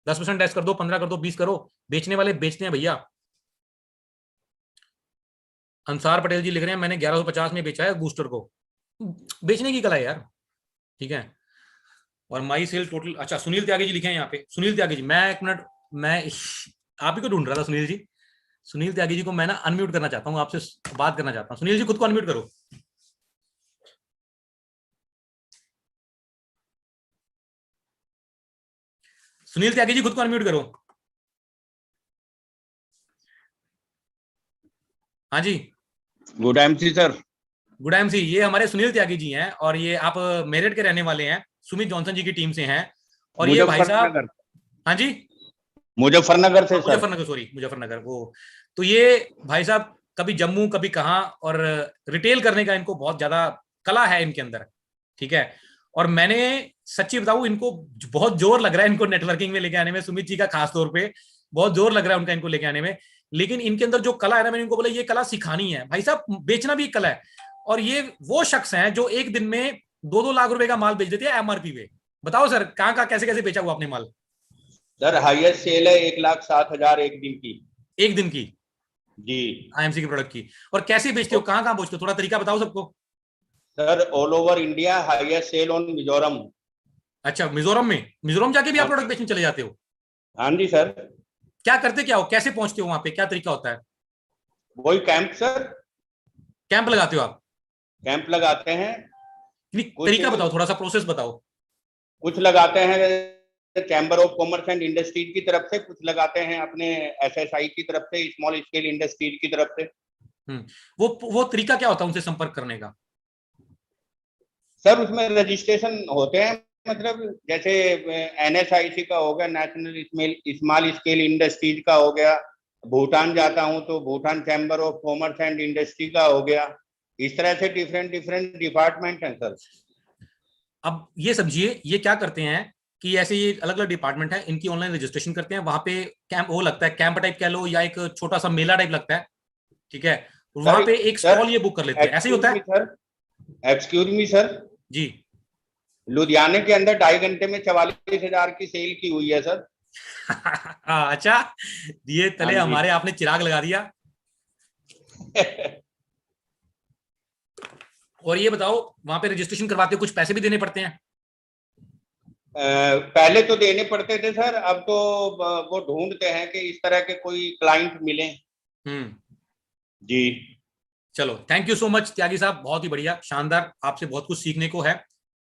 [SPEAKER 1] 10% टैक्स कर दो, 15 कर दो, 20 करो। बेचने वाले बेचते हैं भैया। अंसार पटेल जी लिख रहे हैं मैंने 1150 में बेचा है बूस्टर को। बेचने की कला है यार, ठीक है। और माई सेल टोटल, अच्छा सुनील त्यागी जी लिखे हैं यहाँ पे। सुनील त्यागी जी, मैं 1 मिनट, मैं आप ही को ढूंढ रहा था सुनील जी। सुनील त्यागी जी को मैं ना अनम्यूट करना चाहता हूँ, आपसे बात करना चाहता हूँ। सुनील जी खुद को अनम्यूट करो। सुनील त्यागी जी खुद को अनम्यूट करो। हाँ जी।
[SPEAKER 2] Good MC sir.
[SPEAKER 1] Good MC, ये हमारे सुनील त्यागी जी हैं, और ये आप मेरठ के रहने वाले हैं, सुमित जॉनसन जी की टीम से हैं। और ये भाई साहब, हाँ जी,
[SPEAKER 2] मुजफ्फरनगर से सर।
[SPEAKER 1] मुजफ्फरनगर, सॉरी मुजफ्फरनगर वो। तो ये भाई साहब कभी जम्मू कभी कहाँ, और रिटेल करने का इनको बहुत ज्यादा कला है इनके अंदर, ठीक है। और मैंने सच्ची बताऊं, इनको बहुत जोर लग रहा है इनको नेटवर्किंग में लेके आने में, सुमित जी का खास तौर पे बहुत जोर लग रहा है उनका इनको लेके आने में। लेकिन इनके अंदर जो कला है ना, मैंने इनको बोला ये कला सिखानी है भाई साहब, बेचना भी एक कला है। और ये वो शख्स हैं जो एक दिन में 2-2 लाख रुपए का माल बेच देते हैं एमआरपी पे। बताओ सर, कहाँ कहाँ कैसे कैसे बेचा हुआ आपने माल?
[SPEAKER 2] सर हाईएस्ट सेल है 1,07,000 एक दिन की।
[SPEAKER 1] एक दिन की?
[SPEAKER 2] जी।
[SPEAKER 1] आईएमसी के प्रोडक्ट की। और कैसे बेचते हो, कहाँ कहाँ बेचते हो, थोड़ा तरीका बताओ सबको।
[SPEAKER 2] Sir all over India, highest sale on Mizoram.
[SPEAKER 1] अच्छा, मिजोरम में, मिजोरम जाके भी आप
[SPEAKER 2] हाँ,
[SPEAKER 1] प्रोडक्ट बेचने चले जाते हो?
[SPEAKER 2] हाँ जी सर।
[SPEAKER 1] क्या करते क्या हो, कैसे पहुंचते हो वहां पे, क्या तरीका होता है?
[SPEAKER 2] वही कैंप सर।
[SPEAKER 1] कैंप लगाते हो आप?
[SPEAKER 2] कैंप लगाते हैं।
[SPEAKER 1] नहीं,
[SPEAKER 2] कुछ
[SPEAKER 1] तरीका बताओ, थोड़ा सा प्रोसेस बताओ।
[SPEAKER 2] कुछ लगाते हैं chamber of commerce and industries की तरफ से, कुछ लगाते हैं अपने एसएसआई की तरफ से, स्मॉल स्केल इंडस्ट्रीज की तरफ से।
[SPEAKER 1] वो तरीका क्या होता है उनसे संपर्क करने का?
[SPEAKER 2] सर उसमें रजिस्ट्रेशन होते हैं, मतलब जैसे एनएसआईसी का हो गया, नेशनल स्मॉल स्केल इंडस्ट्रीज का हो गया। भूटान जाता हूं तो Bhutan chamber of commerce and industry का हो गया। इस तरह से डिफरेंट डिफरेंट डिपार्टमेंट हैं सर।
[SPEAKER 1] अब ये समझिए, ये क्या करते हैं कि ऐसे ये अलग अलग डिपार्टमेंट है, इनकी ऑनलाइन रजिस्ट्रेशन करते हैं, वहां पे कैंप वो लगता है, कैंप टाइप कह लो या एक छोटा सा मेला टाइप लगता है, ठीक है। वहां
[SPEAKER 2] सर
[SPEAKER 1] पे एक
[SPEAKER 2] सर
[SPEAKER 1] स्टॉल ये बुक कर लेते हैं, ऐसे ही
[SPEAKER 2] एक्सक्यूज
[SPEAKER 1] होता
[SPEAKER 2] मी
[SPEAKER 1] है?
[SPEAKER 2] Sir, excuse me sir.
[SPEAKER 1] जी।
[SPEAKER 2] लुधियाने के अंदर 2.5 घंटे में 44,000 की सेल की हुई है सर।
[SPEAKER 1] अच्छा, दिए
[SPEAKER 2] हाँ
[SPEAKER 1] तले
[SPEAKER 2] जी।
[SPEAKER 1] हमारे, आपने चिराग लगा दिया। और ये बताओ, वहां पे रजिस्ट्रेशन करवाते हो कुछ पैसे भी देने पड़ते हैं?
[SPEAKER 2] पहले तो देने पड़ते थे सर, अब तो वो ढूंढते हैं कि इस तरह के कोई क्लाइंट मिले।
[SPEAKER 1] हम्म।
[SPEAKER 2] जी।
[SPEAKER 1] चलो, thank you so much Tyagi साहब, बहुत ही बढ़िया, शानदार, आपसे बहुत कुछ सीखने को है।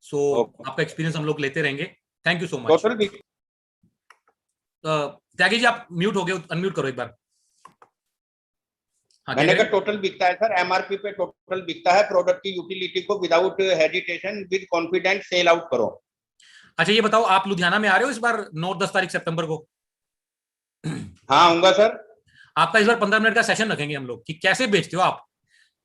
[SPEAKER 1] सो आपका एक्सपीरियंस हम लोग लेते रहेंगे। Thank you so much.
[SPEAKER 2] Total भी।
[SPEAKER 1] त्यागी जी आप म्यूट हो गए, अनम्यूट करो एक बार। हाँ, क्या
[SPEAKER 2] मैंने
[SPEAKER 1] करें?
[SPEAKER 2] कहा टोटल बिकता है सर, एमआरपी पे टोटल बिकता है। प्रोडक्ट की यूटिलिटी को without hesitation with confidence sell out करो।
[SPEAKER 1] अच्छा ये बताओ, आप लुधियाना में आ रहे हो इस बार 9-10 तारीख सितंबर को?
[SPEAKER 2] हाँ आऊंगा सर।
[SPEAKER 1] आपका इस बार 15 मिनट का सेशन रखेंगे हम लोग कि कैसे बेचते हो आप।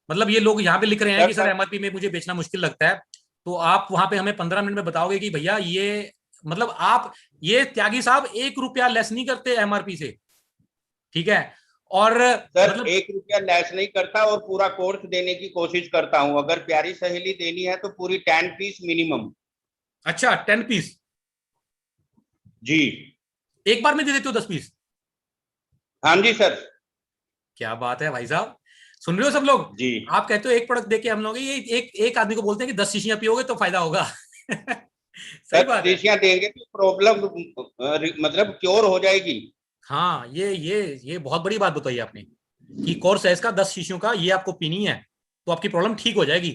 [SPEAKER 1] मतलब ये लोग यहाँ पे लिख रहे हैं कि सर
[SPEAKER 2] सर
[SPEAKER 1] एमआरपी में मुझे बेचना मुश्किल लगता है, तो आप वहां पे हमें 15 मिनट में बताओगे कि भैया ये, मतलब आप, ये त्यागी साहब 1 रुपया लेस नहीं करते एमआरपी से, ठीक है। और
[SPEAKER 2] सर
[SPEAKER 1] मतलब
[SPEAKER 2] 1 रुपया लेस नहीं करता और पूरा कोर्स देने की कोशिश करता हूँ। अगर प्यारी सहेली देनी है तो पूरी 10 पीस मिनिमम।
[SPEAKER 1] अच्छा, 10 पीस
[SPEAKER 2] जी।
[SPEAKER 1] एक बार में दे देते हो, 10 पीस?
[SPEAKER 2] हाँ जी सर।
[SPEAKER 1] क्या बात है भाई साहब, सुन रहे हो सब लोग?
[SPEAKER 2] जी
[SPEAKER 1] आप कहते हो एक प्रोडक्ट देके हम लोग ये एक एक आदमी को बोलते हैं कि 10 शीशियां पियोगे तो फायदा होगा। सही
[SPEAKER 2] सर,
[SPEAKER 1] बात है।
[SPEAKER 2] शीशियां देंगे तो प्रॉब्लम मतलब क्योर हो जाएगी।
[SPEAKER 1] हाँ, ये बहुत बड़ी बात बताई आपने कि कोर्स है इसका 10 शीशियों का, ये आपको पीनी है तो आपकी प्रॉब्लम ठीक हो जाएगी।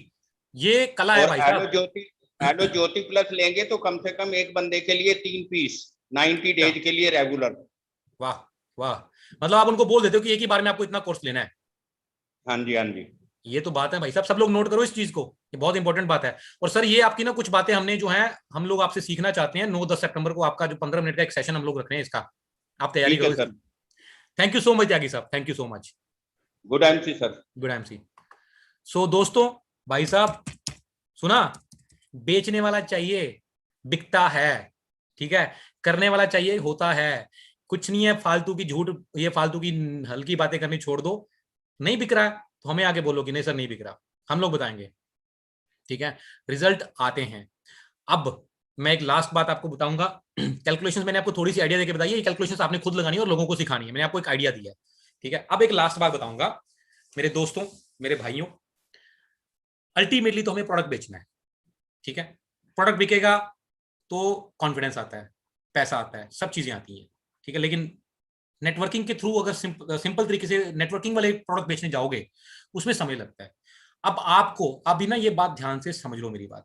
[SPEAKER 1] ये कला है
[SPEAKER 2] और
[SPEAKER 1] भाई
[SPEAKER 2] एलो
[SPEAKER 1] साहब।
[SPEAKER 2] ज्योति, एलो ज्योति प्लस लेंगे तो कम से कम एक बंदे के लिए 3 पीस 90
[SPEAKER 1] अच्छा,
[SPEAKER 2] डेज के लिए रेगुलर।
[SPEAKER 1] वाह वाह। मतलब आप उनको बोल देते हो कि एक ही बार में आपको इतना कोर्स लेना है।
[SPEAKER 2] हाँ जी हाँ जी।
[SPEAKER 1] ये तो बात है भाई साहब, सब लोग नोट करो इस चीज को, ये बहुत इंपॉर्टेंट बात है। और सर ये आपकी ना कुछ बातें हमने जो है हम लोग आपसे सीखना चाहते हैं। 9-10 सितंबर को आपका जो 15 मिनट का एक सेशन हम लोग रख रहे हैं इसका, आप तैयारी
[SPEAKER 2] ठीक है
[SPEAKER 1] करो
[SPEAKER 2] सर।
[SPEAKER 1] इसकी। Thank you so much Tyagi साहब, thank you so much.
[SPEAKER 2] Good MC sir.
[SPEAKER 1] Good MC. So दोस्तों, भाई साहब सुना, बेचने वाला चाहिए, बिकता है, ठीक है, करने वाला चाहिए, होता है। कुछ नहीं है फालतू की झूठ, ये फालतू की हल्की बातें करनी छोड़ दो। नहीं बिक रहा है तो हमें आगे बोलो कि नहीं सर नहीं बिक रहा, हम लोग बताएंगे, ठीक है। रिजल्ट आते हैं। अब मैं एक लास्ट बात आपको बताऊंगा। कैलकुलेशंस मैंने आपको थोड़ी सी आइडिया देके बताई है, ये कैलकुलेशंस आपने खुद लगानी है और लोगों को सिखानी है, मैंने आपको एक आइडिया दिया है, ठीक है। अब एक लास्ट बात बताऊंगा मेरे दोस्तों, मेरे भाइयों, अल्टीमेटली तो हमें प्रोडक्ट बेचना है, ठीक है। प्रोडक्ट बिकेगा तो कॉन्फिडेंस आता है, पैसा आता है, सब चीजें आती हैं, ठीक है। लेकिन नेटवर्किंग के थ्रू अगर सिंपल तरीके से नेटवर्किंग वाले प्रोडक्ट बेचने जाओगे, उसमें समय लगता है। अब आपको अभी ना ये बात ध्यान से समझ लो मेरी बात,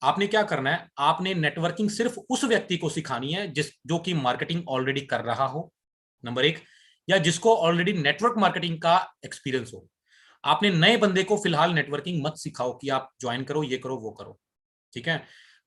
[SPEAKER 1] आपने क्या करना है, आपने नेटवर्किंग सिर्फ उस व्यक्ति को सिखानी है जिस जो कि मार्केटिंग ऑलरेडी कर रहा हो, नंबर एक, या जिसको ऑलरेडी नेटवर्क मार्केटिंग का एक्सपीरियंस हो। आपने नए बंदे को फिलहाल नेटवर्किंग मत सिखाओ कि आप ज्वाइन करो, ये करो, वो करो, ठीक है।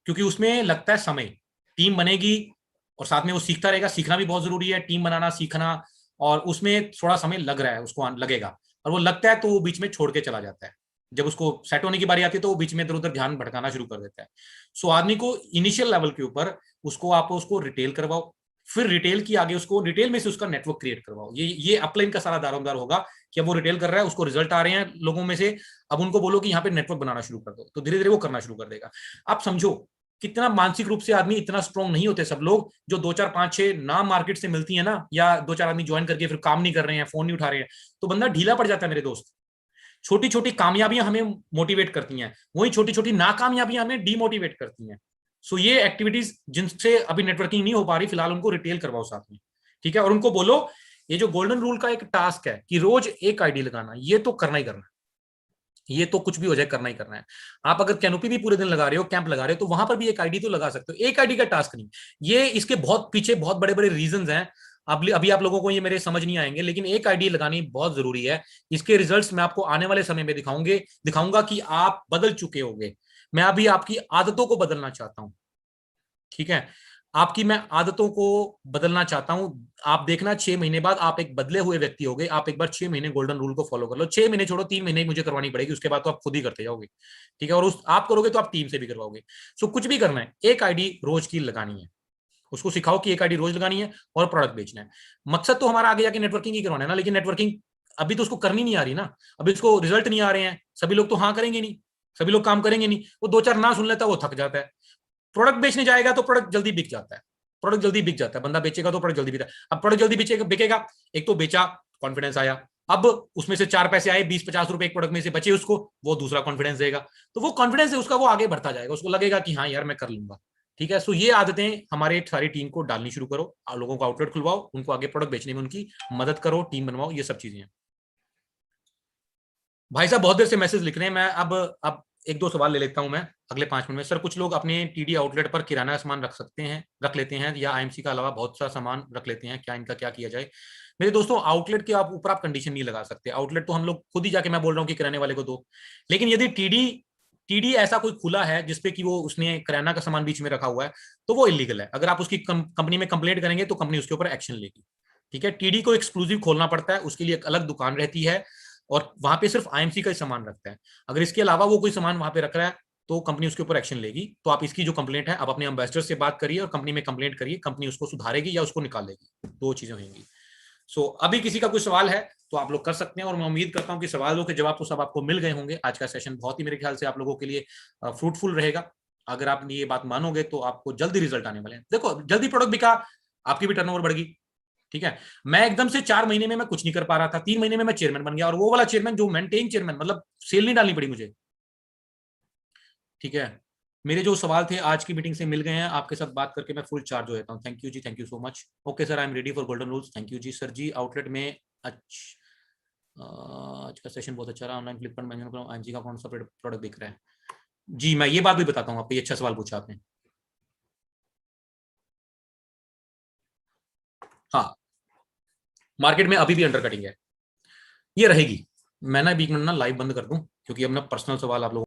[SPEAKER 1] क्योंकि उसमें लगता है समय, टीम बनेगी और साथ में वो सीखता रहेगा, सीखना भी बहुत जरूरी है, टीम बनाना सीखना, और उसमें थोड़ा समय लग रहा है, उसको लगेगा, और वो लगता है तो वो बीच में छोड़ के चला जाता है। जब उसको सेट होने की बारी आती है तो वो बीच में इधर उधर ध्यान भटकाना शुरू कर देता है। सो आदमी को इनिशियल लेवल के ऊपर उसको रिटेल करवाओ, फिर रिटेल की आगे उसको रिटेल में से उसका नेटवर्क क्रिएट करवाओ। ये अपलाइन का सारा दारोमदार होगा कि अब वो रिटेल कर रहा है, उसको रिजल्ट आ रहे हैं लोगों में से, अब उनको बोलो कि यहाँ पे नेटवर्क बनाना शुरू कर दो, तो धीरे धीरे वो करना शुरू कर देगा। आप समझो कितना मानसिक रूप से आदमी इतना स्ट्रांग नहीं होते सब लोग, जो 2 4 5 6 नाम मार्केट से मिलती है ना, या 2 4 आदमी ज्वाइन करके फिर काम नहीं कर रहे हैं, फोन नहीं उठा रहे हैं, तो बंदा ढीला पड़ जाता है मेरे दोस्त। छोटी छोटी कामयाबियां हमें मोटिवेट करती हैं, वही छोटी छोटी नाकामयाबियां हमें डीमोटिवेट करती हैं। सो ये एक्टिविटीज जिनसे अभी नेटवर्किंग नहीं हो पा रही, फिलहाल उनको रिटेल करवाओ साथ में, ठीक है। और उनको बोलो ये जो गोल्डन रूल का एक टास्क है कि रोज एक आईडी लगाना, ये तो करना ही करना है, ये तो कुछ भी हो जाए करना ही करना है। आप अगर कैनोपी भी पूरे दिन लगा रहे हो, कैंप लगा रहे हो, तो वहां पर भी एक आईडी तो लगा सकते हो, एक आईडी का टास्क नहीं। ये इसके बहुत पीछे बहुत बड़े बड़े रीजंस हैं, अभी आप लोगों को ये मेरे समझ नहीं आएंगे, लेकिन एक आईडी लगानी बहुत जरूरी है। इसके रिजल्ट्स मैं आपको आने वाले समय में दिखाऊंगा कि आप बदल चुके होंगे। मैं अभी आपकी आदतों को बदलना चाहता हूं, ठीक है। आपकी मैं आदतों को बदलना चाहता हूं। आप देखना 6 महीने बाद आप एक बदले हुए व्यक्ति हो गए। आप एक बार 6 महीने गोल्डन रूल को फॉलो कर लो, 6 महीने छोड़ो, 3 महीने ही मुझे करवानी पड़ेगी, उसके बाद तो आप खुद ही करते जाओगे, ठीक है। और उस आप करोगे तो आप टीम से भी करवाओगे। सो कुछ भी करना है, एक आईडी रोज की लगानी है, उसको सिखाओ कि एक आईडी रोज लगानी है और प्रोडक्ट बेचना है। मकसद तो हमारा आगे जाके नेटवर्किंग ही करवाना है ना, लेकिन नेटवर्किंग अभी तो उसको करनी नहीं आ रही ना, अभी उसको रिजल्ट नहीं आ रहे हैं, सभी लोग तो हाँ करेंगे नहीं, सभी लोग काम करेंगे नहीं, वो 2 4 ना सुन लेता है, वो थक जाता है। प्रोडक्ट बेचने जाएगा तो प्रोडक्ट जल्दी बिक जाता है, प्रोडक्ट जल्दी बिक जाता है, बंदा बेचेगा तो प्रोडक्ट जल्दी बिकता है। अब प्रोडक्ट जल्दी बिकेगा, एक तो बेचा, कॉन्फिडेंस आया, अब उसमें से 4 पैसे आए, 20 50 रुपए एक प्रोडक्ट में से बचे उसको, वो दूसरा कॉन्फिडेंस देगा, तो वो कॉन्फिडेंस है उसका, वो आगे बढ़ता जाएगा, उसको लगेगा कि हाँ यार मैं कर लूंगा, ठीक है। सो ये आदतें हमारे सारी टीम को डालनी शुरू करो, लोगों को आउटलेट खुलवाओ, उनको आगे प्रोडक्ट बेचने में उनकी मदद करो, टीम बनवाओ, ये सब चीजें हैं। भाई साहब बहुत देर से मैसेज लिख रहे हैं, मैं अब 1 2 सवाल ले लेता हूं मैं अगले 5 मिनट में। सर कुछ लोग अपने टीडी आउटलेट पर किराना सामान रख लेते हैं, या आईएमसी का अलावा बहुत सा सामान रख लेते हैं, क्या इनका क्या किया जाए। मेरे दोस्तों आउटलेट के ऊपर आप कंडीशन नहीं लगा सकते, आउटलेट तो हम लोग खुद ही जाके, मैं बोल रहा हूँ कि किराने वाले को दो, लेकिन यदि टीडी टीडी ऐसा कोई खुला है जिसपे कि वो उसने किराना का सामान बीच में रखा हुआ है, तो वो इलीगल है। अगर आप उसकी कंपनी में कंप्लेंट करेंगे तो कंपनी उसके ऊपर एक्शन लेगी, ठीक है। टीडी को एक्सक्लूसिव खोलना पड़ता है, उसके लिए एक अलग दुकान रहती है, और वहां पे सिर्फ आईएमसी का ही सामान रखता है। अगर इसके अलावा वो कोई सामान वहां पे रख रहा है तो कंपनी उसके ऊपर एक्शन लेगी। तो आप इसकी जो कंप्लेंट है आप अपने एम्बेसडर से बात करिए और कंपनी में कंप्लेंट करिए, कंपनी उसको सुधारेगी या उसको निकालेगी, दो चीजें होंगी। सो अभी किसी का कोई सवाल है तो आप लोग कर सकते हैं, और मैं उम्मीद करता हूं कि सवालों के जवाब तो सब आपको मिल गए होंगे। आज का सेशन बहुत ही मेरे ख्याल से आप लोगों के लिए फ्रूटफुल रहेगा। अगर आप ये बात मानोगे तो आपको जल्दी रिजल्ट आने वाले हैं। देखो जल्दी प्रोडक्ट बिका, आपकी भी टर्नओवर बढ़ गई, ठीक है। मैं एकदम से 4 महीने में मैं कुछ नहीं कर पा रहा था, 3 महीने में मैं चेयरमैन बन गया, और वो वाला चेयरमैन जो मेंटेन चेयरमैन, मतलब सेल नहीं डालनी पड़ी मुझे, ठीक है। मेरे जो सवाल थे आज की मीटिंग से मिल गए हैं, आपके साथ बात करके मैं फुल चार्ज हो जाता हूँ। थैंक यू जी, thank you so much. Okay sir, I am ready for golden rules. Thank you जी सर जी। आउटलेट में आज का सेशन बहुत अच्छा रहा। ऑनलाइन फ्लिपकार्ट मैनेजर को आईएमजी का कौन सा प्रोडक्ट दिख रहा है? जी मैं ये बात भी बताता हूँ आपको, ये अच्छा सवाल पूछा आपने। हाँ, मार्केट में अभी भी अंडर कटिंग है, ये रहेगी, मैं ना 20 मिनट ना लाइव बंद कर दूं, क्योंकि अब ना पर्सनल सवाल आप लोगों